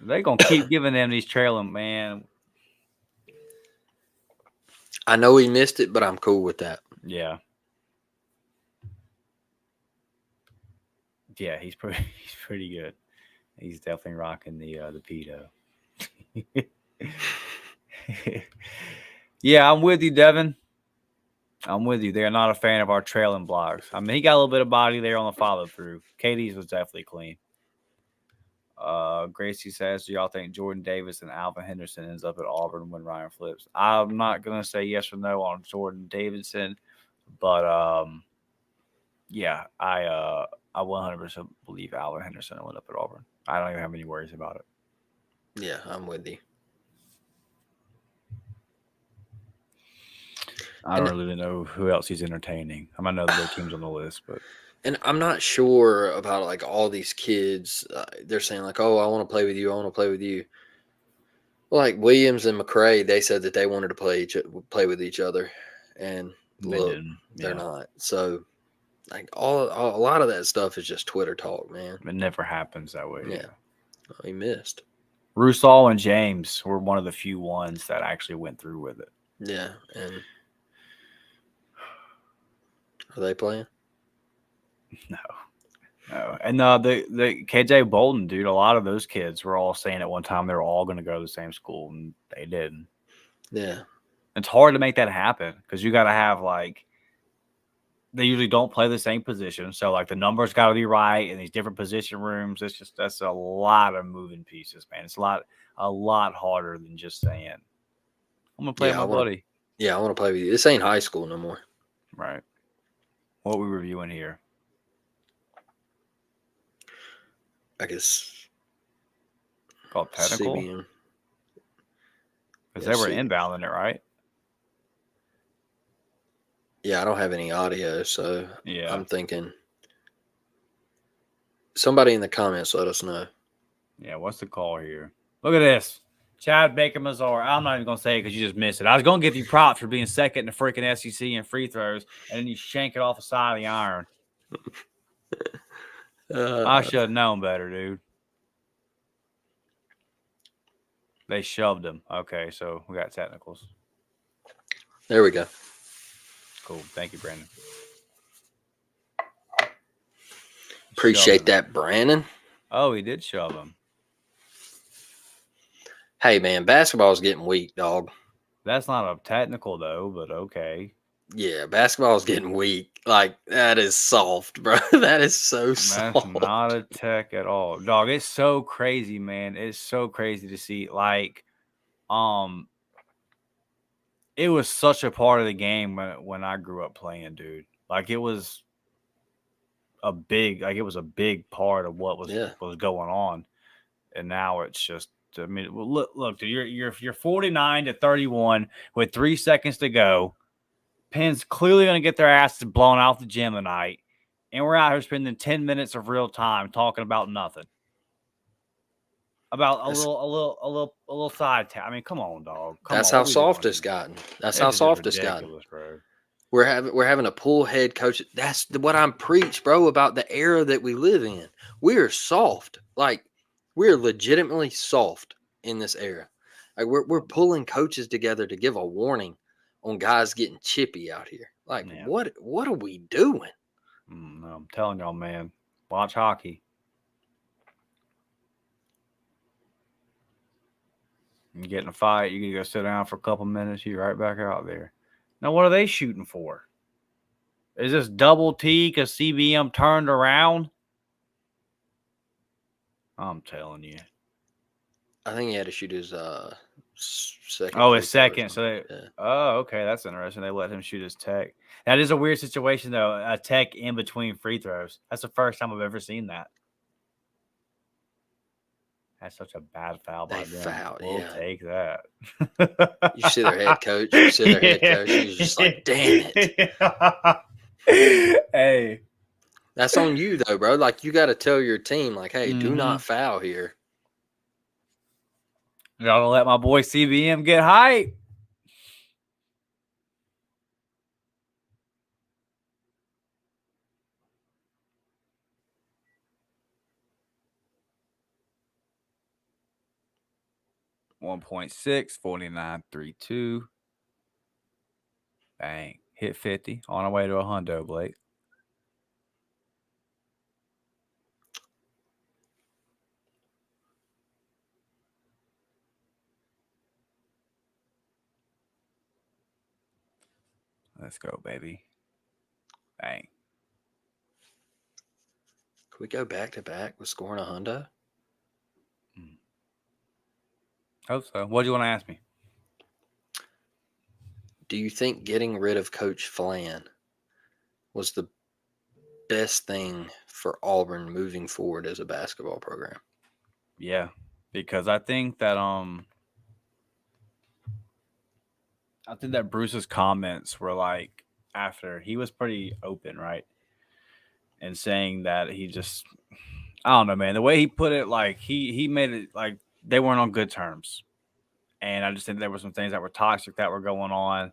They're gonna keep giving them these trailing, man. I know he missed it, but I'm cool with that. Yeah. Yeah, he's pretty good. He's definitely rocking the pedo. Yeah, I'm with you, Devin. I'm with you. They're not a fan of our trailing blocks. I mean, he got a little bit of body there on the follow through. KD's was definitely clean. Gracie says, do y'all think Jordan Davis and Alvin Henderson ends up at Auburn when Ryan flips? I'm not gonna say yes or no on Jordan Davidson, but yeah, I 100% believe Alvin Henderson will end up at Auburn. I don't even have any worries about it. Yeah, I'm with you. I don't really know who else he's entertaining. I might know the teams on the list, but and I'm not sure about like all these kids. They're saying like, "Oh, I want to play with you. I want to play with you." Like Williams and McCray, they said that they wanted to play with each other, and look, they're not. So, like a lot of that stuff is just Twitter talk, man. It never happens that way. Yeah, oh, he missed. Rusall and James were one of the few ones that actually went through with it. Yeah, and are they playing? No. And the KJ Bolden, dude, a lot of those kids were all saying at one time they were all going to go to the same school, and they didn't. Yeah. It's hard to make that happen because you got to have, like, they usually don't play the same position. So, like, the numbers got to be right in these different position rooms. That's a lot of moving pieces, man. It's a lot harder than just saying, I'm going to play with my buddy. Yeah, I want to play with you. This ain't high school no more. Right. What are we reviewing here? I guess called technical. CBM. Because they were inbounding it, right? Yeah, I don't have any audio, so yeah. I'm thinking somebody in the comments let us know. Yeah, what's the call here? Look at this. Chad Baker Mazar. I'm not even going to say it because you just missed it. I was going to give you props for being second in the freaking SEC in free throws, and then you shank it off the side of the iron. I should have known better, dude. They shoved him. Okay, so we got technicals. There we go. Cool. Thank you, Brandon. Appreciate that, Brandon. Oh, he did shove him. Hey, man, basketball's getting weak, dog. That's not a technical, though, but okay. Yeah, basketball's getting weak. Like, that is soft, bro. That is so soft. That's not a tech at all. Dog, it's so crazy, man. It's so crazy to see. Like, it was such a part of the game when I grew up playing, dude. Like, it was a big part of what was going on. And now it's just, I mean, look, dude, you're 49-31 with 3 seconds to go. Penn's clearly going to get their asses blown out the gym tonight, and we're out here spending 10 minutes of real time talking about nothing. About a little side tap. I mean, come on, dog. That's how soft it's gotten. That's how soft it's gotten. Bro. We're having a pull head coach. That's what I'm preach, bro, about the era that we live in. We are soft. Like, we're legitimately soft in this era. Like, we're pulling coaches together to give a warning on guys getting chippy out here. Like, what are we doing? I'm telling y'all, man. Watch hockey. You get in a fight, you can go sit down for a couple minutes, you're right back out there. Now, what are they shooting for? Is this double T because CBM turned around? I'm telling you. I think he had to shoot his second. Oh, his second. So oh, okay, that's interesting. They let him shoot his tech. That is a weird situation, though. A tech in between free throws. That's the first time I've ever seen that. That's such a bad foul by them. We'll take that. You see their head coach. He's just like, damn it. Hey. That's on you, though, bro. Like, you got to tell your team, like, hey, do not foul here. Y'all gonna let my boy CBM get hype? .6, 49.32. Bang. Hit 50. On our way to a hundo, Blake. Let's go, baby. Bang. Can we go back to back with scoring a hundo? Hope so. What do you want to ask me? Do you think getting rid of Coach Flan was the best thing for Auburn moving forward as a basketball program? Yeah, because I think that Bruce's comments were like, after he was pretty open, right? And saying that he just, I don't know, man. The way he put it, like he made it like they weren't on good terms. And I just think there were some things that were toxic that were going on.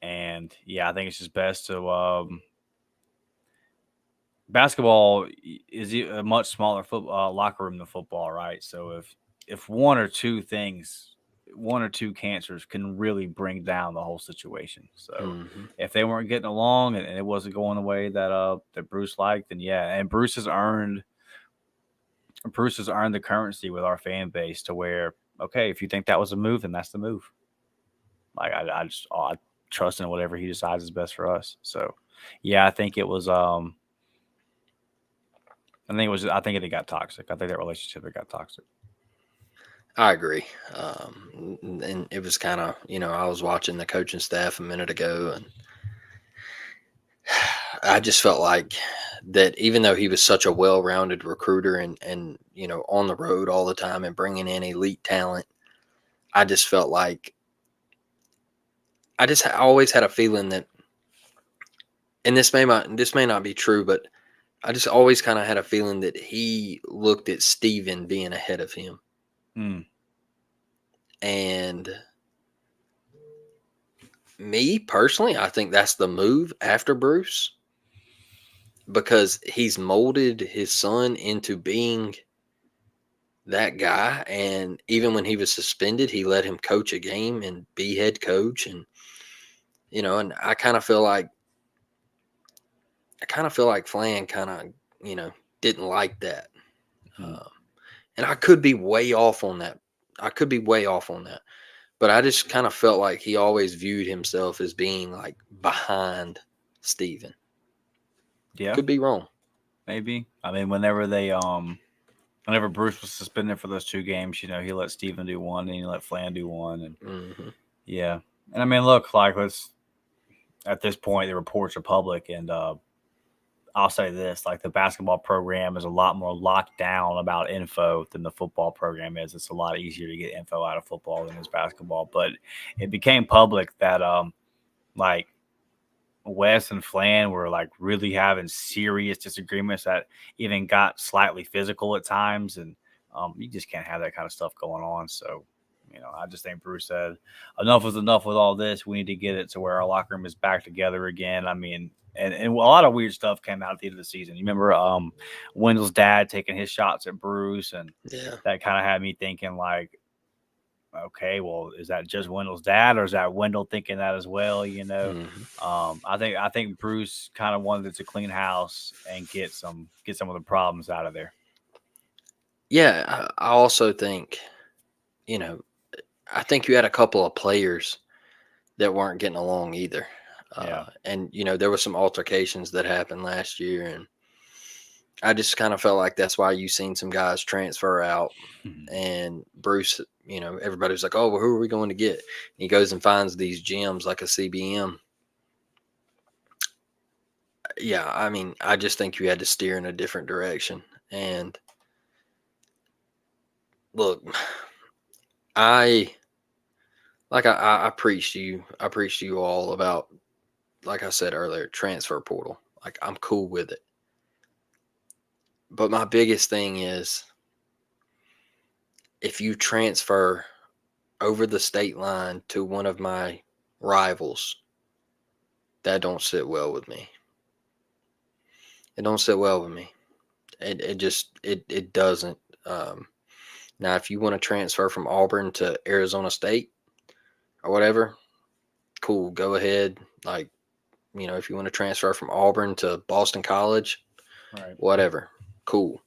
And yeah, I think it's just best to basketball is a much smaller locker room than football, right? So if one or two cancers can really bring down the whole situation. So if they weren't getting along and it wasn't going the way that Bruce liked, then yeah, and Bruce has earned the currency with our fan base to where, okay, if you think that was a move, then that's the move. Like I trust in whatever he decides is best for us. So yeah, I think it was I think it got toxic. I think that relationship got toxic. I agree. And it was kind of, I was watching the coaching staff a minute ago, and I just felt like that even though he was such a well-rounded recruiter and on the road all the time and bringing in elite talent, I just felt like I always had a feeling that, and this may not be true, but I just always kind of had a feeling that he looked at Steven being ahead of him. And me personally, I think that's the move after Bruce, because he's molded his son into being that guy. And even when he was suspended, he let him coach a game and be head coach. And, and I kind of feel like Flan kind of, didn't like that. Hmm. And I could be way off on that. But I just kind of felt like he always viewed himself as being like behind Steven. Yeah, Could be wrong. maybe. I mean, whenever Bruce was suspended for those 2 games, he let Steven do one and he let Flan do one, and Hmm. yeah. And I mean, look, like let's at this point the reports are public, and I'll say this: like the basketball program is a lot more locked down about info than the football program is. It's a lot easier to get info out of football than is basketball. But it became public that like Wes and Flan were like really having serious disagreements that even got slightly physical at times, and you just can't have that kind of stuff going on. So, I just think Bruce said enough is enough with all this. We need to get it to where our locker room is back together again. I mean, and a lot of weird stuff came out at the end of the season. You remember Wendell's dad taking his shots at Bruce, and Yeah. that kind of had me thinking like, okay, well, is that just Wendell's dad, or is that Wendell thinking that as well? Hmm. I think Bruce kind of wanted it to clean house and get some of the problems out of there. Yeah. I also think, I think you had a couple of players that weren't getting along either. Yeah, And, there were some altercations that happened last year. And I just kind of felt like that's why you seen some guys transfer out. And Bruce, everybody was like, oh, well, who are we going to get? And he goes and finds these gyms like a CBM. Yeah, I mean, I just think you had to steer in a different direction. And look, I I preached to you. I preached to you all about, like I said earlier, transfer portal. Like I'm cool with it. But my biggest thing is if you transfer over the state line to one of my rivals, that don't sit well with me. It don't sit well with me. It just it doesn't. Um, Now, if you want to transfer from Auburn to Arizona State or whatever, cool, go ahead. Like, if you want to transfer from Auburn to Boston College, right. whatever, cool.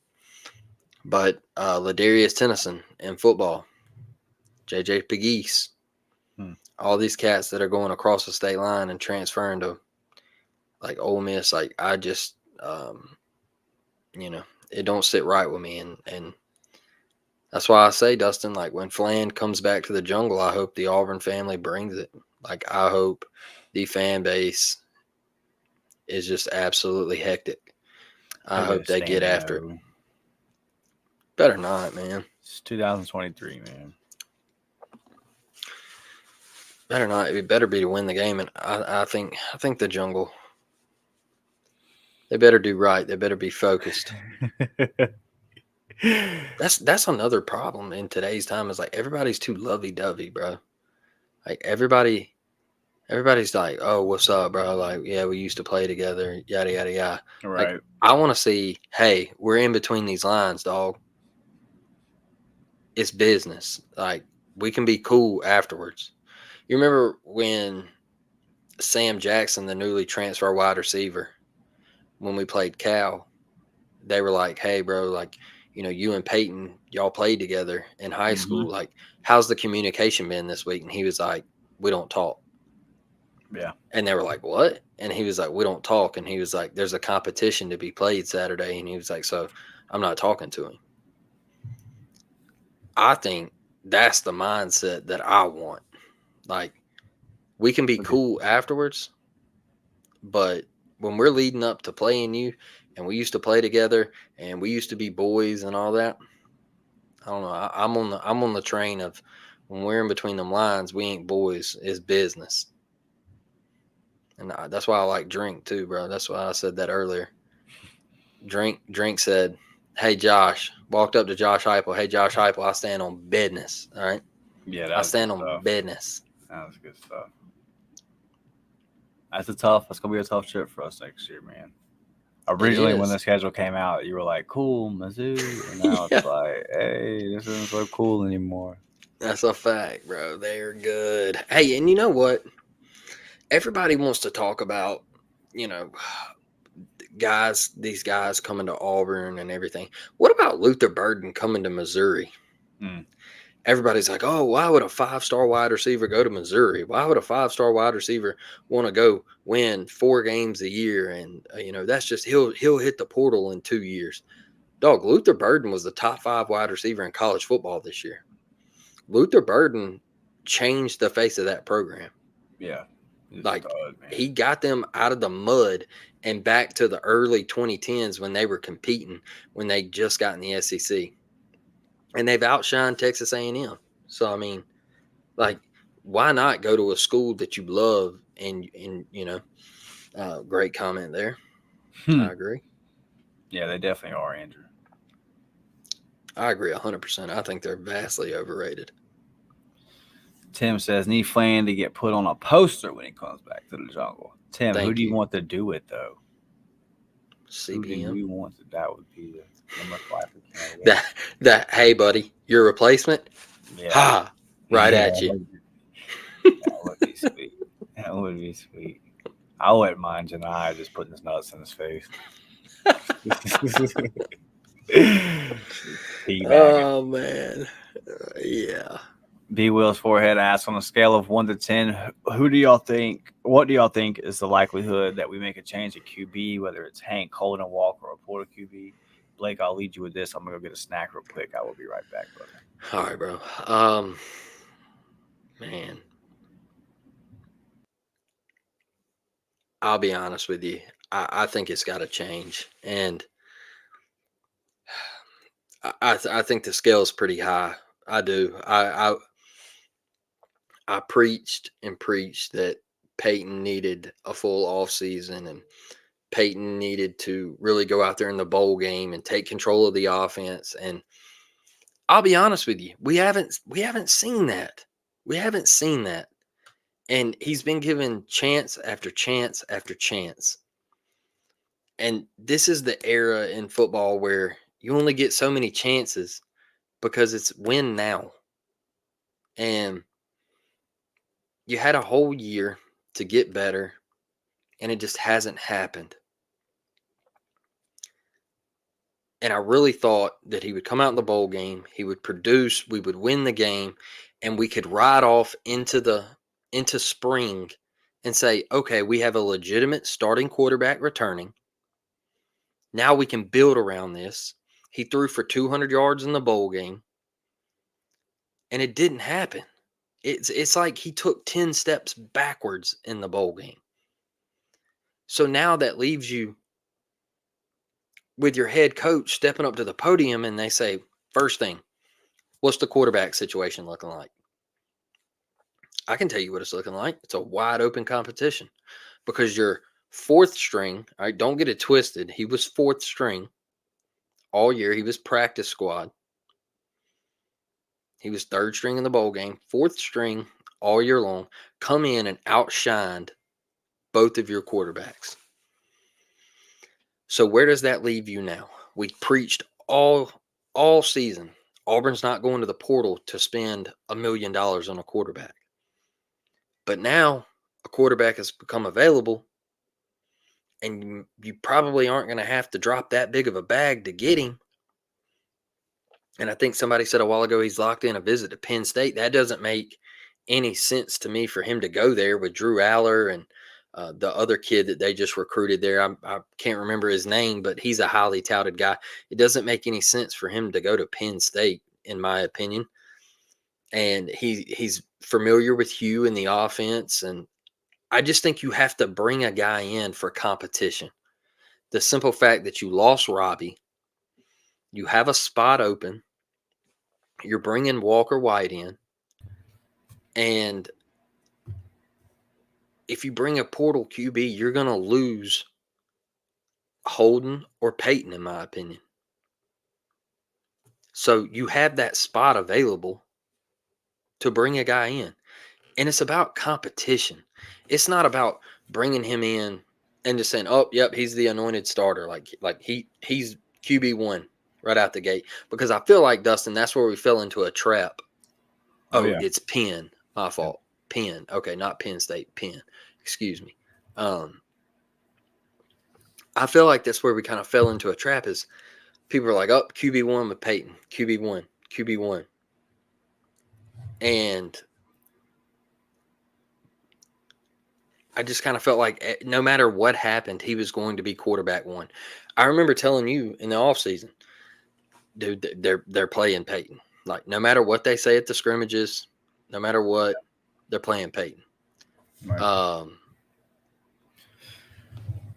But Ladarius Tennyson in football, JJ Pegues, Hmm. all these cats that are going across the state line and transferring to like Ole Miss, like I just, it don't sit right with me, and that's why I say, Dustin, like when Flan comes back to the jungle, I hope the Auburn family brings it. Like I hope the fan base is just absolutely hectic. I They're gonna hope they get stand after it. no. Better not, man. It's 2023, man. Better not. It better be to win the game. And I think the jungle. They better do right. They better be focused. That's another problem in today's time. Is like everybody's too lovey dovey, bro. Like everybody's like, oh, what's up, bro? Like, yeah, we used to play together, yada yada yada. Like, Right. I want to see, hey, we're in between these lines, dog. It's business. Like, we can be cool afterwards. You remember when Sam Jackson, the newly transfer wide receiver, when we played Cal, they were like, hey, bro, like, you and Peyton, y'all played together in high Hmm. school. Like, how's the communication been this week? And he was like, we don't talk. Yeah. And they were like, what? And he was like, we don't talk. And he was like, there's a competition to be played Saturday. And he was like, so I'm not talking to him. I think that's the mindset that I want. Like, we can be Okay. cool afterwards, but when we're leading up to playing you and we used to play together and we used to be boys and all that, I don't know. I'm on the train of when we're in between them lines, we ain't boys, it's business. And that's why I like Drink too, bro. That's why I said that earlier. Drink said, "Hey Josh," walked up to Josh Heupel. "Hey Josh Heupel, I stand on business." All right. Yeah, I that was stand good on stuff. business. That was good stuff. That's gonna be a tough trip for us next year, man. Originally, when is. the schedule came out, you were like, "Cool, Mizzou," and now Yeah, it's like, "Hey, this isn't so cool anymore." that's a fact, bro. They're good. Hey, and you know what? Everybody wants to talk about, you know, these guys coming to Auburn and everything. What about Luther Burden coming to Missouri? Hmm. Everybody's like, oh, why would a 5-star wide receiver go to Missouri? Why would a 5-star wide receiver want to go win 4 games a year? And that's just he'll hit the portal in 2 years. Dog, Luther Burden was the top 5 wide receiver in college football this year. Luther Burden changed the face of that program. Yeah, he's a Like, stud, man. he got them out of the mud and back to the early 2010s when they were competing, when they just got in the SEC. And they've outshined Texas A&M. So, I mean, like, why not go to a school that you love? And great comment there. Hmm. I agree. Yeah, they definitely are, Andrew. I agree 100%. I think they're vastly overrated. Tim says, "Need Flan to get put on a poster when he comes back to the jungle." Tim, who Thank do you you. want to do it though? Who do CBM. we want to? That would be the most likely candidate. Hey, buddy, your replacement? Yeah, Ha! Right yeah, at you. that would be sweet. That would be sweet. I wouldn't mind Janai just putting his nuts in his face. Teabagging. Oh, man. Yeah. B Will's forehead asks, on a scale of 1 to 10, who do y'all think? What do y'all think is the likelihood that we make a change at QB, whether it's Hank, Colton, Walker, or Porter QB? Blake, I'll lead you with this. I'm gonna go get a snack real quick. I will be right back, brother. All right, bro. Man, I'll be honest with you. I think it's got to change, and I think the scale's pretty high. I do. I preached and preached that Peyton needed a full off season, and Peyton needed to really go out there in the bowl game and take control of the offense. And I'll be honest with you, we haven't seen that. We haven't seen that. And he's been given chance after chance after chance. And this is the era in football where you only get so many chances because it's win now. And you had a whole year to get better, and it just hasn't happened. And I really thought that he would come out in the bowl game, he would produce, we would win the game, and we could ride off into spring and say, okay, we have a legitimate starting quarterback returning. Now we can build around this. He threw for 200 yards in the bowl game, and it didn't happen. It's like he took 10 steps backwards in the bowl game. So now that leaves you with your head coach stepping up to the podium and they say, first thing, what's the quarterback situation looking like? I can tell you what it's looking like. It's a wide open competition because your fourth string, all right, don't get it twisted. He was fourth string all year. He was practice squad. He was third string in the bowl game, fourth string all year long. Come in and outshined both of your quarterbacks. So where does that leave you now? We preached all season. Auburn's not going to the portal to spend $1 million on a quarterback. But now a quarterback has become available, and you probably aren't going to have to drop that big of a bag to get him. And I think somebody said a while ago he's locked in a visit to Penn State. That doesn't make any sense to me for him to go there with Drew Aller and the other kid that they just recruited there. I can't remember his name, but he's a highly touted guy. It doesn't make any sense for him to go to Penn State, in my opinion. And he's familiar with Hugh in the offense. And I just think you have to bring a guy in for competition. The simple fact that you lost Robbie, you have a spot open, you're bringing Walker White in, and if you bring a portal QB, you're going to lose Holden or Peyton, in my opinion. So you have that spot available. to bring a guy in. And it's about competition. It's not about bringing him in and just saying, "Oh, yep, he's the anointed starter." He's QB1 right out the gate. Because I feel like, Dustin, that's where we fell into a trap. Oh Oh, yeah. it's Penn. My fault. Penn. Okay, not Penn State. Penn. Excuse me. I feel like that's where we kind of fell into a trap. Is people are like, "Oh, QB1 with Peyton. QB1. QB1." And I just kind of felt like no matter what happened, he was going to be quarterback one. I remember telling you in the offseason, dude, they're playing Peyton. Like, no matter what they say at the scrimmages, no matter what, they're playing Peyton. Right.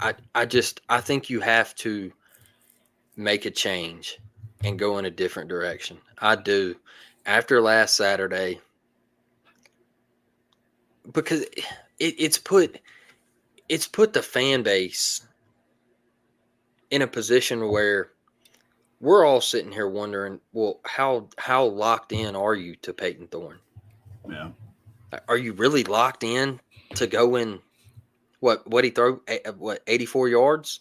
I think you have to make a change and go in a different direction. I do. After last Saturday, because it's put the fan base in a position where we're all sitting here wondering, well, how locked in are you to Peyton Thorne? Yeah. Are you really locked in to go in what he throw 84 yards?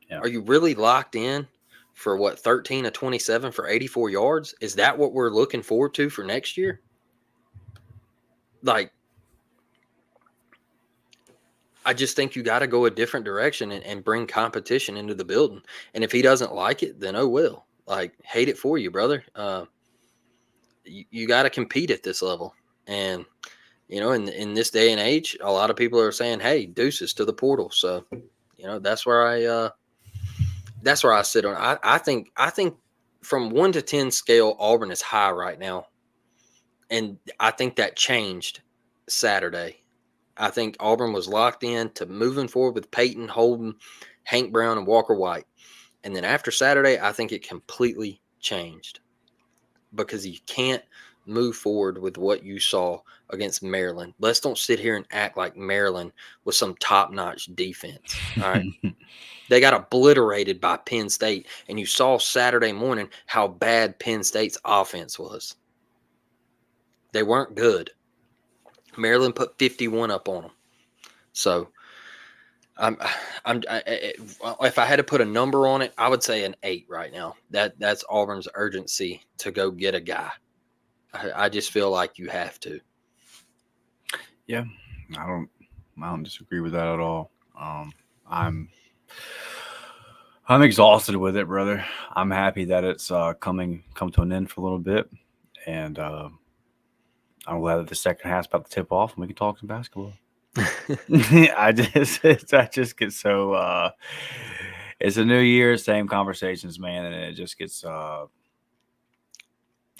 Yeah. Are you really locked in for 13 of 27 for 84 yards? Is that what we're looking forward to for next year? Like, I just think you got to go a different direction and bring competition into the building. And if he doesn't like it, then oh well. Like, hate it for you, brother. You got to compete at this level. And, in this day and age, a lot of people are saying, hey, deuces to the portal. So, that's where I sit on. I think from 1 to 10 scale, Auburn is high right now. And I think that changed Saturday. I think Auburn was locked in to moving forward with Peyton, Holden, Hank Brown, and Walker White. And then after Saturday, I think it completely changed because you can't move forward with what you saw against Maryland. Let's don't sit here and act like Maryland was some top-notch defense. All right. They got obliterated by Penn State, and you saw Saturday morning how bad Penn State's offense was. They weren't good. Maryland put 51 up on them. So, if I had to put a number on it, I would say an 8 right now. That's Auburn's urgency to go get a guy. I just feel like you have to. Yeah, I don't disagree with that at all. I'm exhausted with it, brother. I'm happy that it's come to an end for a little bit, and I'm glad that the second half's about to tip off and we can talk some basketball. I just get so it's a new year, same conversations, man, and it just gets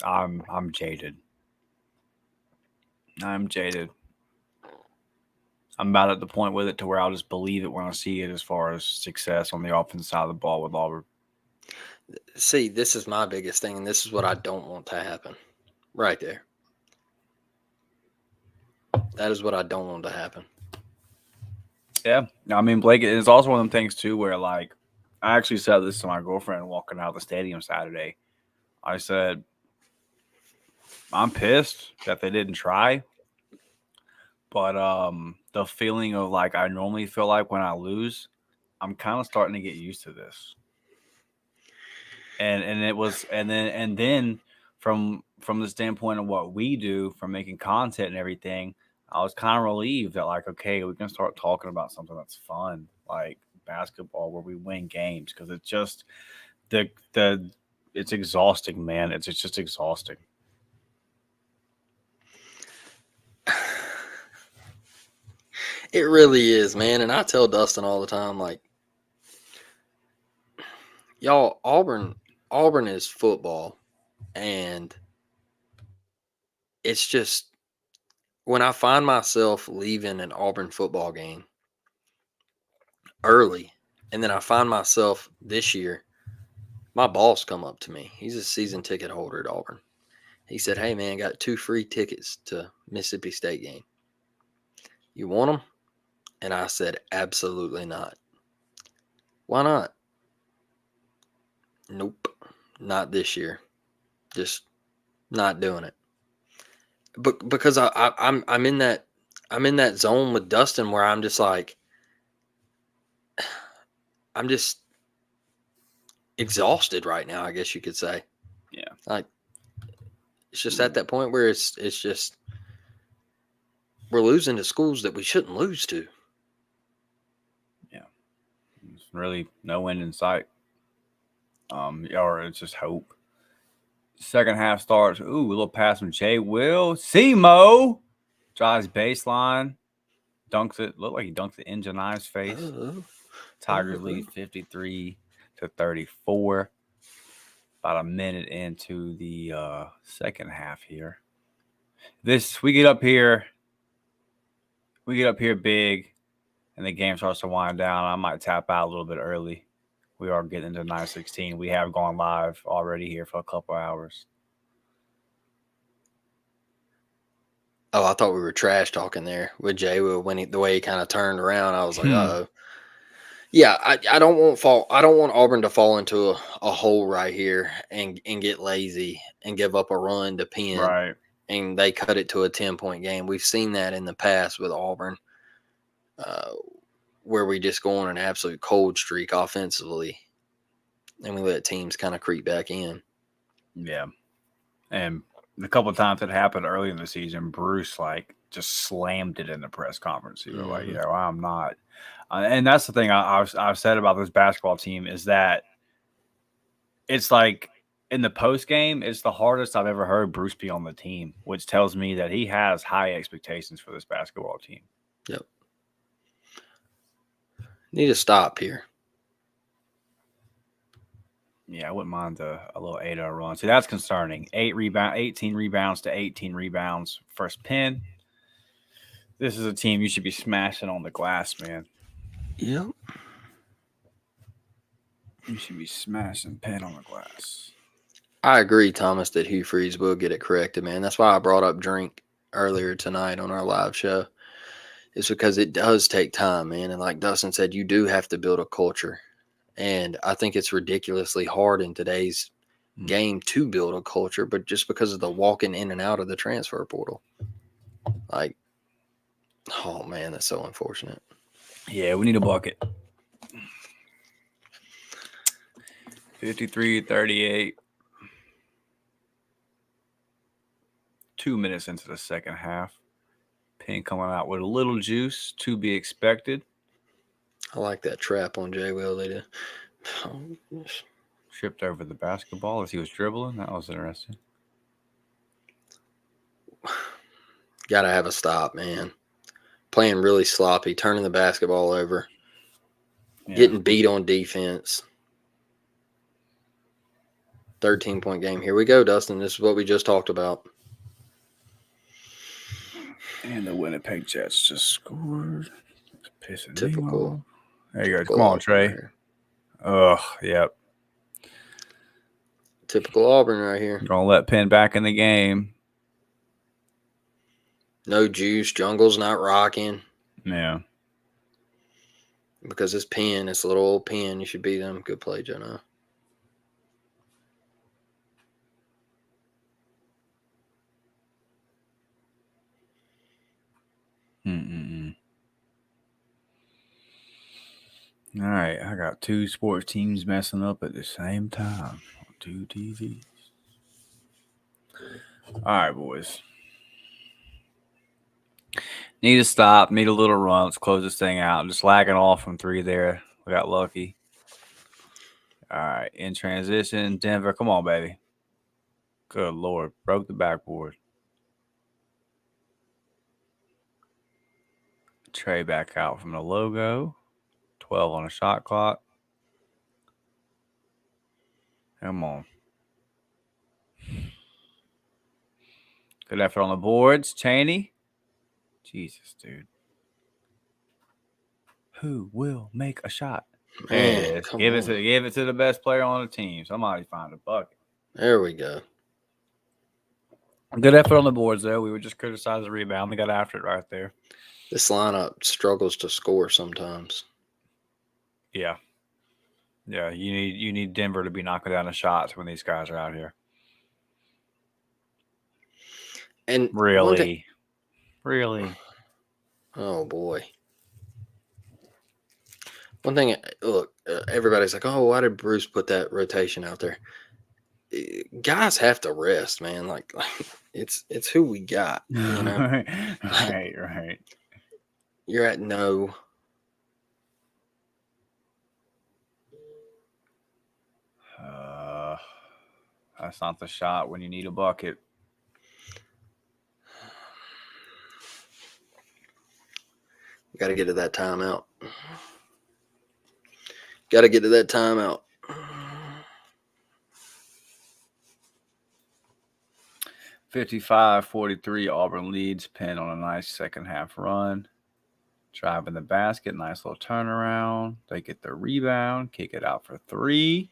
I'm jaded. I'm jaded. I'm about at the point with it to where I'll just believe it when I see it as far as success on the offensive side of the ball with Auburn. See, this is my biggest thing, and this is what I don't want to happen. Right there. That is what I don't want to happen. Yeah. I mean, Blake, it's also one of them things, too, where, like, I actually said this to my girlfriend walking out of the stadium Saturday. I said, I'm pissed that they didn't try. But the feeling of, like, I normally feel like when I lose, I'm kind of starting to get used to this. And it was and then from the standpoint of what we do from making content and everything, I was kind of relieved that, like, okay, we can start talking about something that's fun, like basketball, where we win games, because it's just the it's exhausting, man. It's just exhausting. It really is, man. And I tell Dustin all the time, like, y'all, Auburn is football, and it's just when I find myself leaving an Auburn football game early, and then I find myself this year, my boss come up to me. He's a season ticket holder at Auburn. He said, "Hey, man, got 2 free tickets to Mississippi State game. You want them?" And I said, "Absolutely not." "Why not?" "Nope, not this year. Just not doing it." But because I'm in that zone with Dustin where I'm just like I'm just exhausted right now, I guess you could say. Yeah. Like it's just at that point where it's just we're losing to schools that we shouldn't lose to. Yeah. There's really no end in sight. Or it's just hope. Second half starts. Ooh, a little pass from Jay Will. Simo drives baseline. Dunks it. Looked like he dunked it in Janai's face. Tigers lead 53-34. About a minute into the second half here. We get up here big, and the game starts to wind down. I might tap out a little bit early. We are getting into 9:16. We have gone live already here for a couple hours. Oh, I thought we were trash talking there with Jay Will when the way he kind of turned around. I was like, oh. Yeah, I don't want Auburn to fall into a hole right here and get lazy and give up a run to Penn. Right. And they cut it to a 10-point game. We've seen that in the past with Auburn, where we just go on an absolute cold streak offensively, and we let teams kind of creep back in. Yeah, and a couple of times it happened early in the season. Bruce just slammed it in the press conference. He was like, "Yeah, well, I'm not," and that's the thing I've said about this basketball team is that it's like in the post game, it's the hardest I've ever heard Bruce be on the team, which tells me that he has high expectations for this basketball team. Yep. Need to stop here. Yeah, I wouldn't mind a little 8-0 run. See, that's concerning. 18 rebounds to 18 rebounds. First Penn. This is a team you should be smashing on the glass, man. Yep. You should be smashing Penn on the glass. I agree, Thomas, that Hugh Freeze will get it corrected, man. That's why I brought up drink earlier tonight on our live show. It's because it does take time, man. And like Dustin said, you do have to build a culture. And I think it's ridiculously hard in today's game to build a culture, but just because of the walking in and out of the transfer portal. Like, oh, man, that's so unfortunate. Yeah, we need a bucket. 53-38. 2 minutes into the second half. Penn coming out with a little juice to be expected. I like that trap on Jay Will. They did. Oh, tripped over the basketball as he was dribbling. That was interesting. Gotta have a stop, man. Playing really sloppy, turning the basketball over, getting beat on defense. 13-point game. Here we go, Dustin. This is what we just talked about. And the Winnipeg Jets just scored. It's pissing Typical. me off. There you go. Come on, Trey. Ugh, yep. Typical Auburn right here. Gonna let Penn back in the game. No juice. Jungle's not rocking. Yeah. Because it's Penn. It's a little old Penn. You should beat them. Good play, Jonah. All right, I got two sports teams messing up at the same time on two TVs. All right, boys. Need to stop. Need a little run. Let's close this thing out. I'm just lagging off from three there. We got lucky. All right, in transition, Denver. Come on, baby. Good Lord. Broke the backboard. Trey back out from the logo. 12 on the shot clock. Come on. Good effort on the boards. Chaney. Jesus, dude. Who will make a shot? Man, there it is. Give it to the best player on the team. Somebody find a bucket. There we go. Good effort on the boards, though. We were just criticizing the rebound. They got after it right there. This lineup struggles to score sometimes. Yeah. Yeah, you need Denver to be knocking down the shots when these guys are out here. And Really? Oh boy. One thing, look, everybody's like, "Oh, why did Bruce put that rotation out there?" Guys have to rest, man. Like it's who we got. You know, right. you're at no. That's not the shot when you need a bucket. Got to get to that timeout. Got to get to that timeout. 55-43, Auburn leads Penn on a nice second half run. Driving the basket, nice little turnaround. They get the rebound, kick it out for 3.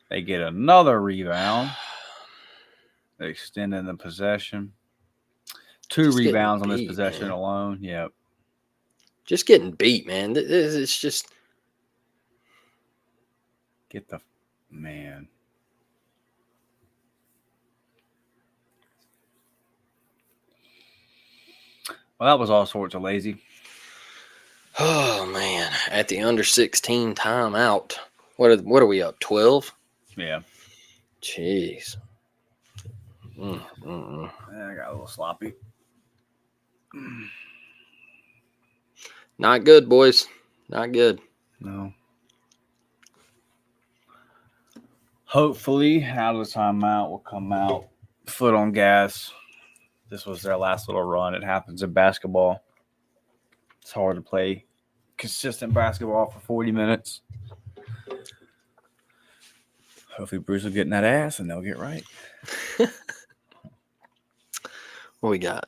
They get another rebound. They extend in the possession. 2 Just getting rebounds on this beat, possession man. alone. Yep. Just getting beat, man. It's just Get the man. Well, that was all sorts of lazy. oh man. At the under 16 timeout. What are we up? 12? Yeah. Jeez. I got a little sloppy. Not good, boys. Not good. No. Hopefully, out of the timeout, will come out foot on gas. This was their last little run. It happens in basketball. It's hard to play consistent basketball for 40 minutes. Hopefully, Bruce will get in that ass and they'll get right. What we got?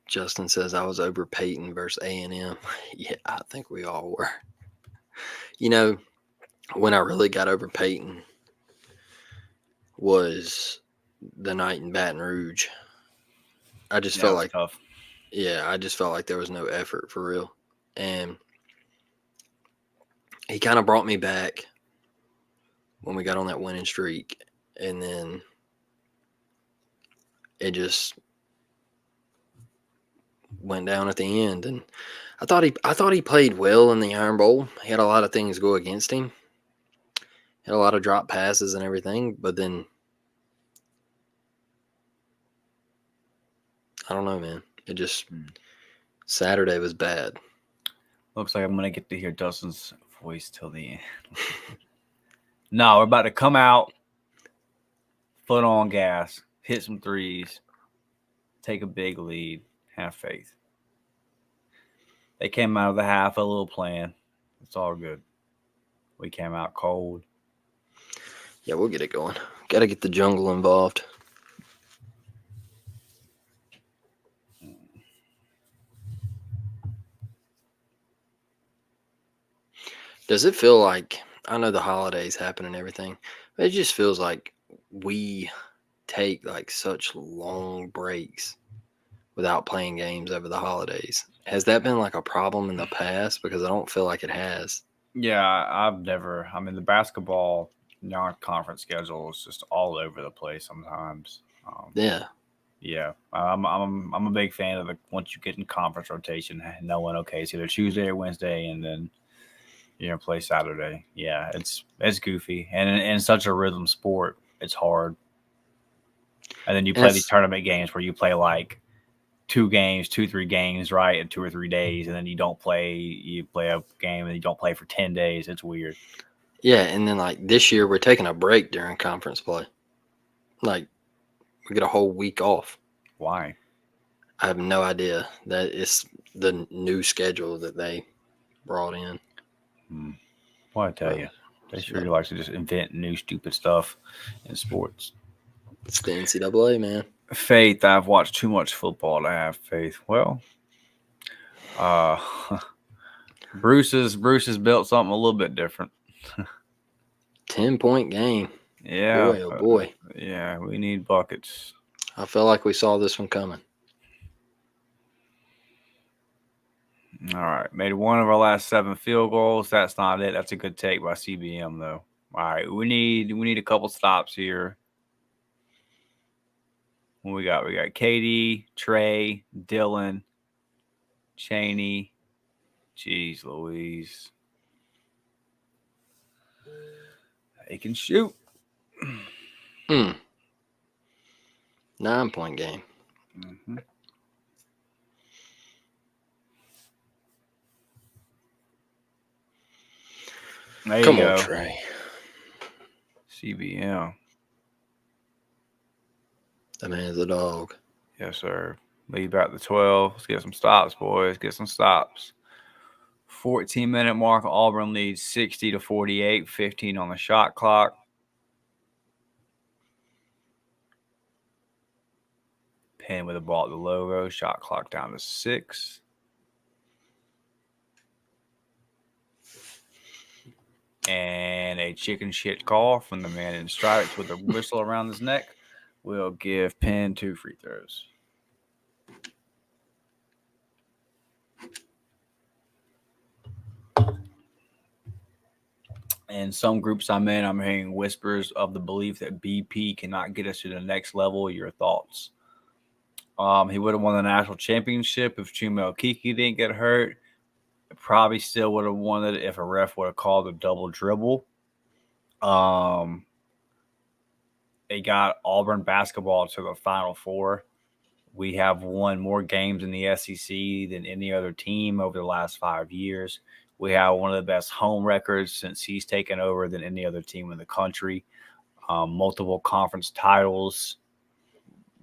Justin says I was over Peyton versus A&M. Yeah, I think we all were. You know, when I really got over Peyton was the night in Baton Rouge. I just felt like tough. Yeah, I just felt like there was no effort for real. And he kind of brought me back when we got on that winning streak. And then it just went down at the end. And I thought he played well in the Iron Bowl. He had a lot of things go against him. Had a lot of drop passes and everything, but then I don't know, man. It just Saturday was bad. Looks like I'm gonna get to hear Dustin's voice till the end. No, we're about to come out, foot on gas, hit some threes, take a big lead, have faith. They came out of the half a little plan. It's all good. We came out cold. Yeah, we'll get it going. Got to get the jungle involved. Does it feel like, I know the holidays happen and everything, but it just feels like we take like such long breaks without playing games over the holidays. Has that been like a problem in the past? Because I don't feel like it has. Yeah, I've never. I mean, the basketball non-conference schedule is just all over the place sometimes. Yeah. Yeah, I'm a big fan of the once you get in conference rotation, knowing okay, it's either Tuesday or Wednesday, and then you're gonna play Saturday. Yeah, it's goofy, and in such a rhythm sport, it's hard. And then you play these tournament games where you play like 2 games, 3 games, right, in 2 or 3 days, and then you don't play. You play a game and you don't play for 10 days. It's weird. Yeah, and then like this year we're taking a break during conference play. Like we get a whole week off. Why? I have no idea. That it's the new schedule that they brought in. Well, I tell you, they sure like to just invent new stupid stuff in sports. It's the NCAA, man. Faith, I've watched too much football to have faith. Well, Bruce has built something a little bit different. 10-point game. Yeah. Boy, oh boy. Yeah, we need buckets. I felt like we saw this one coming. All right. Made one of our last 7 field goals. That's not it. That's a good take by CBM, though. All right, we need a couple stops here. What we got? We got Katie, Trey, Dylan, Cheney. Jeez Louise. They can shoot. 9-point game. Mm-hmm. There Come you on, go. Trey. CBM. That man's a dog. Yes, sir. Lead back to 12. Let's get some stops, boys. Get some stops. 14-minute mark. Auburn leads 60-48. 15 on the shot clock. Penn with the ball at the logo. Shot clock down to 6. And a chicken shit call from the man in stripes with a whistle around his neck will give Penn 2 free throws. In some groups I'm in, I'm hearing whispers of the belief that BP cannot get us to the next level. Your thoughts? He would have won the national championship if Chuma Okeke didn't get hurt. Probably still would have won it if a ref would have called a double dribble. They got Auburn basketball to the Final Four. We have won more games in the SEC than any other team over the last 5 years. We have one of the best home records since he's taken over than any other team in the country. Multiple conference titles,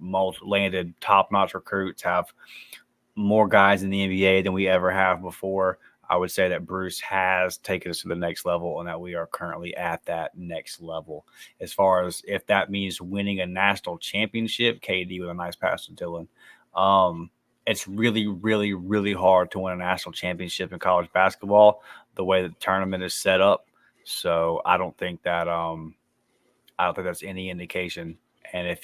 landed top-notch recruits, have more guys in the NBA than we ever have before. I would say that Bruce has taken us to the next level and that we are currently at that next level. As far as if that means winning a national championship, KD with a nice pass to Dylan. It's really, really, really hard to win a national championship in college basketball the way the tournament is set up. So I don't think that that's any indication. And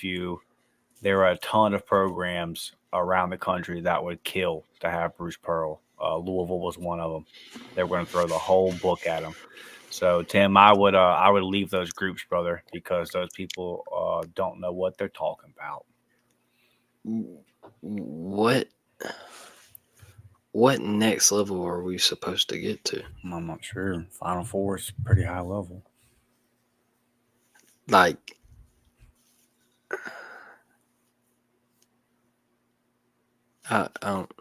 there are a ton of programs around the country that would kill to have Bruce Pearl. Louisville was one of them. They were going to throw the whole book at him. So Tim, I would leave those groups, brother, because those people don't know what they're talking about. What next level are we supposed to get to? I'm not sure. Final Four is pretty high level. Like, I don't.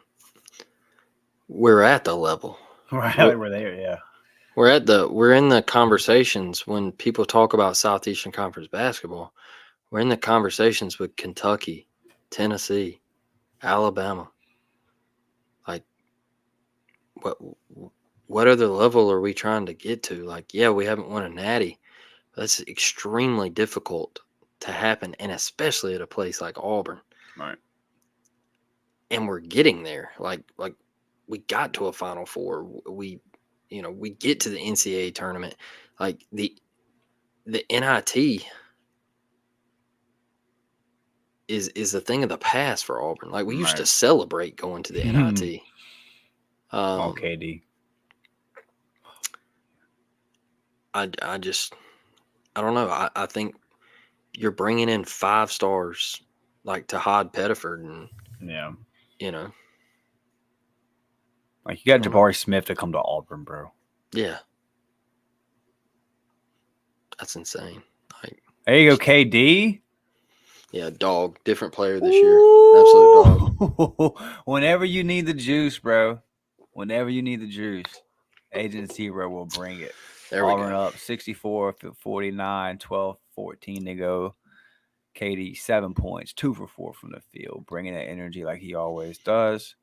We're at the level. Right, we're there, yeah. We're in the conversations when people talk about Southeastern Conference basketball. We're in the conversations with Kentucky, Tennessee, Alabama. Like, what other level are we trying to get to? Like, yeah, we haven't won a natty. That's extremely difficult to happen, and especially at a place like Auburn. Right. And we're getting there. Like we got to a Final Four. We get to the NCAA tournament. Like the NIT is a thing of the past for Auburn. Like we used to celebrate going to the NIT. KD. I don't know. I think you're bringing in 5 stars like Tahad Pettiford and like you got Jabari Smith to come to Auburn, bro. Yeah, that's insane. Like, there you go, KD. Yeah, dog. Different player this year. Absolute dog. Whenever you need the juice, bro. Whenever you need the juice, Agent Zero will bring it. There we Auburn go. up 64-49, 12-14 to go. KD 7 points, 2 for 4 from the field, bringing that energy like he always does.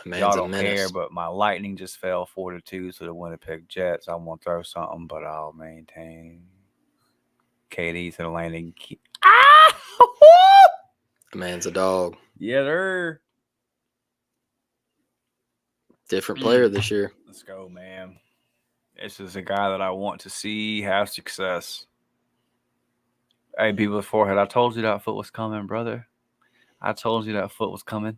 Y'all don't care, but my Lightning just fell 4-2 to the Winnipeg Jets. I want to throw something, but I'll maintain. KD to the landing. The man's a dog. Yeah, sir. Different player this year. Let's go, man. This is a guy that I want to see have success. Hey, people with forehead, I told you that foot was coming, brother. I told you that foot was coming.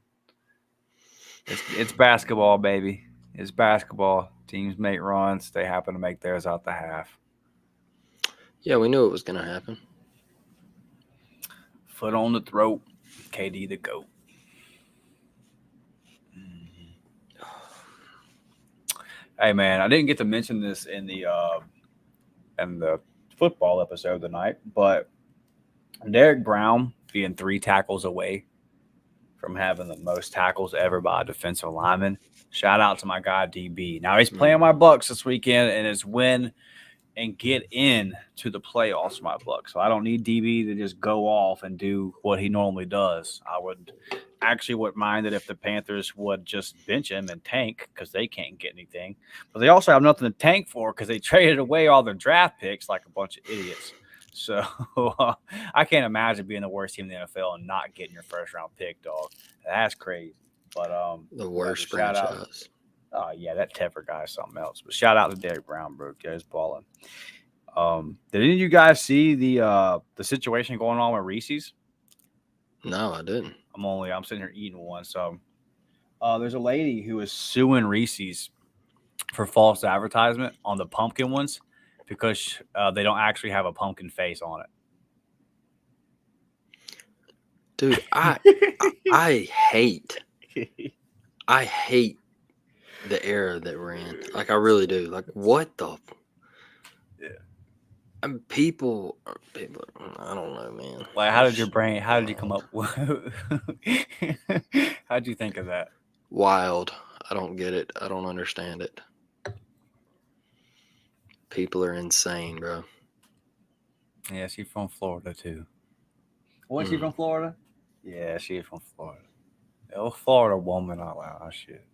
It's basketball, baby. It's basketball. Teams make runs. They happen to make theirs out the half. Yeah, we knew it was going to happen. Foot on the throat. KD the GOAT. Hey man, I didn't get to mention this in the football episode tonight, but Derek Brown being 3 tackles away from having the most tackles ever by a defensive lineman. Shout out to my guy DB. Now he's playing my Bucks this weekend, and it's win and get in to the playoffs for my Bucks. So I don't need DB to just go off and do what he normally does. I would mind it if the Panthers would just bench him and tank because they can't get anything. But they also have nothing to tank for because they traded away all their draft picks like a bunch of idiots. So I can't imagine being the worst team in the NFL and not getting your first round pick, dog. That's crazy. But the worst shout out. franchise. Oh yeah, that Tepper guy is something else. But shout out to Derek Brown, bro. Guys balling. Did any of you guys see the situation going on with Reese's? No, I didn't. I'm sitting here eating one. So there's a lady who is suing Reese's for false advertisement on the pumpkin ones because they don't actually have a pumpkin face on it. Dude, I hate the era that we're in. Like, I really do. Like, what the? Yeah. I mean, people. I don't know, man. Like, how did you come up with? How'd you think of that? Wild. I don't get it. I don't understand it. People are insane, bro. Yeah, she's from Florida too. Was she from Florida? Yeah, she's from Florida. Oh, Florida woman out loud. Shit.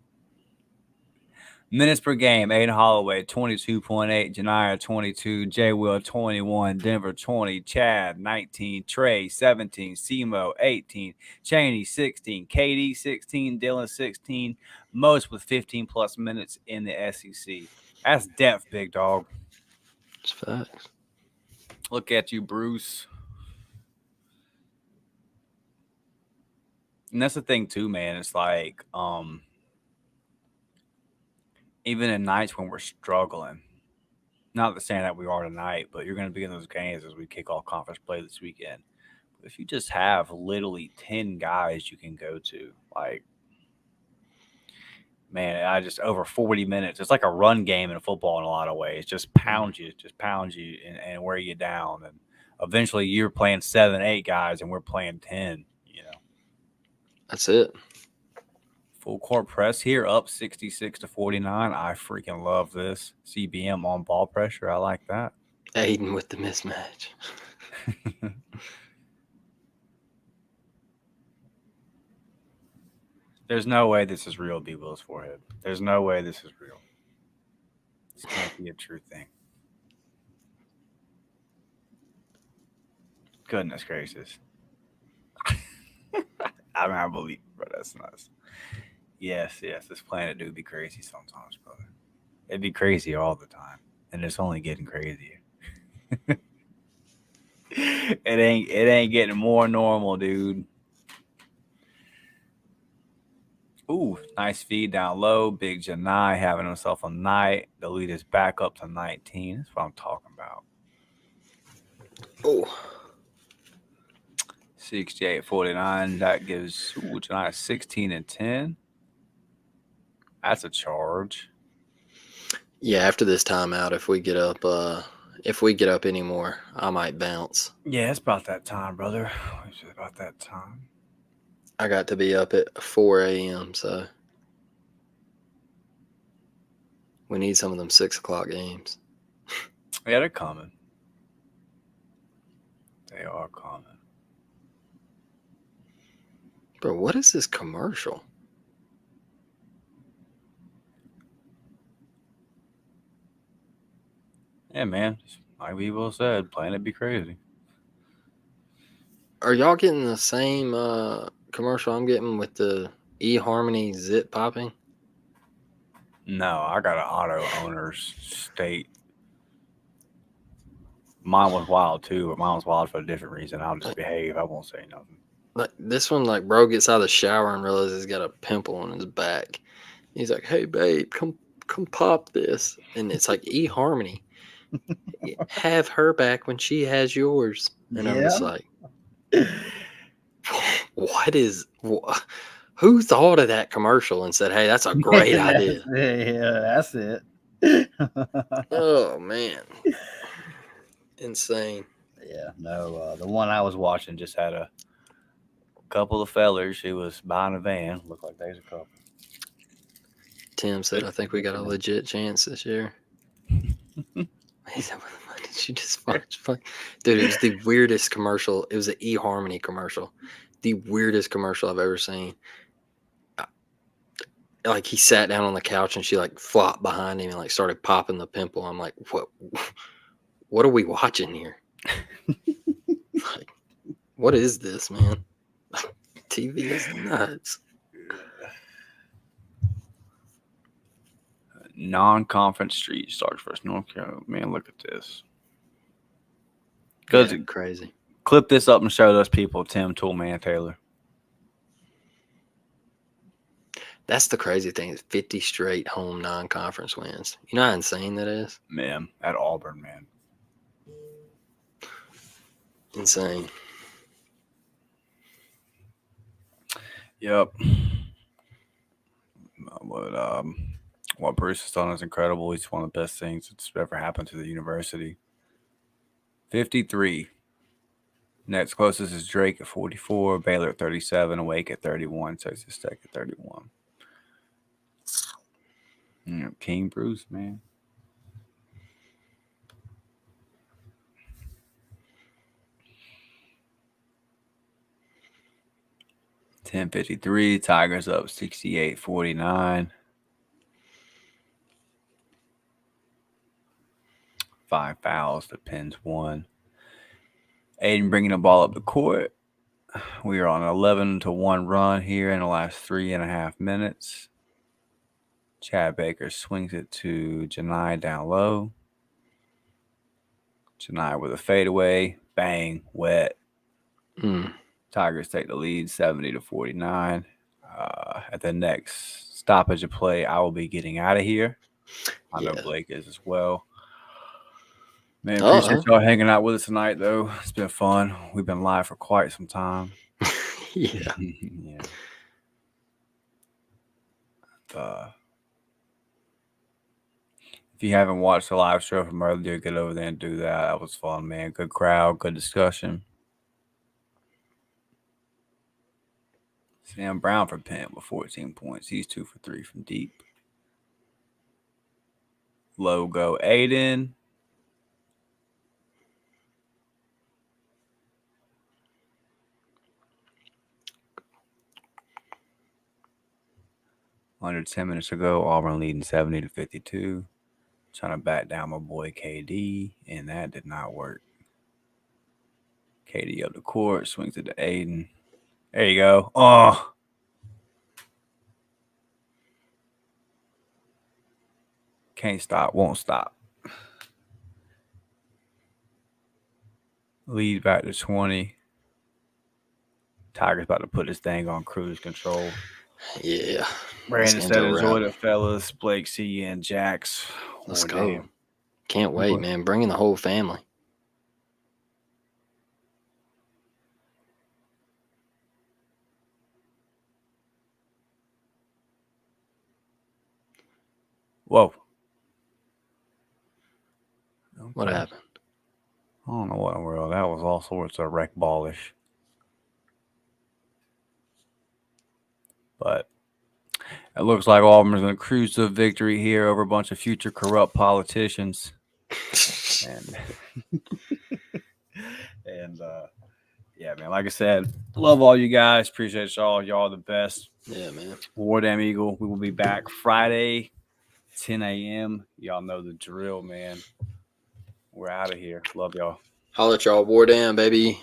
Minutes per game, Aiden Holloway, 22.8, Janiyah, 22, J. Will, 21, Denver, 20, Chad, 19, Trey, 17, Semo, 18, Chaney, 16, KD, 16, Dylan, 16, most with 15-plus minutes in the SEC. That's depth, big dog. It's facts. Look at you, Bruce. And that's the thing, too, man. It's like, even in nights when we're struggling, not to saying that we are tonight, but you're going to be in those games as we kick off conference play this weekend. But if you just have literally 10 guys you can go to, like, man, I just over 40 minutes. It's like a run game in football in a lot of ways. Just pound you and wear you down. And eventually you're playing 7, 8 guys and we're playing 10, you know. That's it. Full court press here, up 66-49. I freaking love this. CBM on ball pressure. I like that. Aiden with the mismatch. There's no way this is real, B. Will's forehead. There's no way this is real. This can't be a true thing. Goodness gracious. I believe, bro. That's nuts. Yes, this planet do be crazy sometimes, brother. It'd be crazy all the time, and it's only getting crazier. It ain't getting more normal, dude. Ooh, nice feed down low. Big Janai having himself a night. The lead is back up to 19. That's what I'm talking about. Oh. 68-49. That gives Janai 16 and 10. That's a charge. Yeah, after this timeout, if we get up anymore, I might bounce. Yeah, it's about that time, brother. It's about that time. I got to be up at 4 a.m., so we need some of them 6 o'clock games. Yeah, they're coming. They are coming. Bro, what is this commercial? Yeah, man. Like people said, Planet be crazy. Are y'all getting the same commercial I'm getting with the eHarmony zip popping? No, I got an auto owner's state. Mine was wild too, but mine was wild for a different reason. I'll just behave. I won't say nothing. Like this one, like bro gets out of the shower and realizes he's got a pimple on his back. He's like, "Hey babe, come pop this," and it's like eHarmony. Have her back when she has yours. And I'm just like, who thought of that commercial and said, hey, that's a great idea? That's it. Oh, man. Insane. Yeah, no, the one I was watching just had a couple of fellers who was buying a van. Looked like there's a couple. Tim said, I think we got a legit chance this year. He said, what did you just watch? Dude, it was the weirdest commercial. It was an eHarmony commercial. The weirdest commercial I've ever seen. Like, he sat down on the couch and she like flopped behind him and like started popping the pimple. I'm like, what are we watching here? Like, what is this, man? TV is nuts. Non-conference street starts first. North Carolina. Man, look at this. Yeah, crazy. Clip this up and show those people Tim Toolman Taylor. That's the crazy thing. Is 50 straight home non-conference wins. You know how insane that is? Man, at Auburn, man. Insane. Yep. What Bruce has done is incredible. He's one of the best things that's ever happened to the university. 53. Next closest is Drake at 44, Baylor at 37, Wake at 31, Texas Tech at 31. King Bruce, man. $10.53. Tigers up 68-49. 5 fouls. The Penn's 1. Aiden bringing the ball up the court. We are on an 11-1 run here in the last 3.5 minutes. Chad Baker swings it to Janai down low. Janai with a fadeaway. Bang. Wet. Tigers take the lead 70-49. At the next stoppage of play, I will be getting out of here. I know Blake is as well. Man, appreciate y'all hanging out with us tonight, though. It's been fun. We've been live for quite some time. Yeah. Yeah. If you haven't watched the live show from earlier, get over there and do that. That was fun, man. Good crowd, good discussion. Sam Brown for Penn with 14 points. He's 2 for 3 from deep. Logo Aiden. Under 10 minutes ago, Auburn leading 70-52. Trying to back down my boy KD, and that did not work. KD up the court, swings it to Aiden. There you go. Oh. Can't stop, won't stop. Lead back to 20. Tiger's about to put his thing on cruise control. Yeah. Brandon said, enjoy it, fellas. Blake, see you and Jax. Let's go. Damn. Can't wait, man. Bring in the whole family. Whoa. Okay. What happened? I don't know what in the world. That was all sorts of wreck ballish. But it looks like Auburn's going to cruise to victory here over a bunch of future corrupt politicians. Yeah, man, like I said, love all you guys. Appreciate y'all. Y'all are the best. Yeah, man. War Damn Eagle. We will be back Friday, 10 a.m. Y'all know the drill, man. We're out of here. Love y'all. Holla at y'all. War Damn, baby.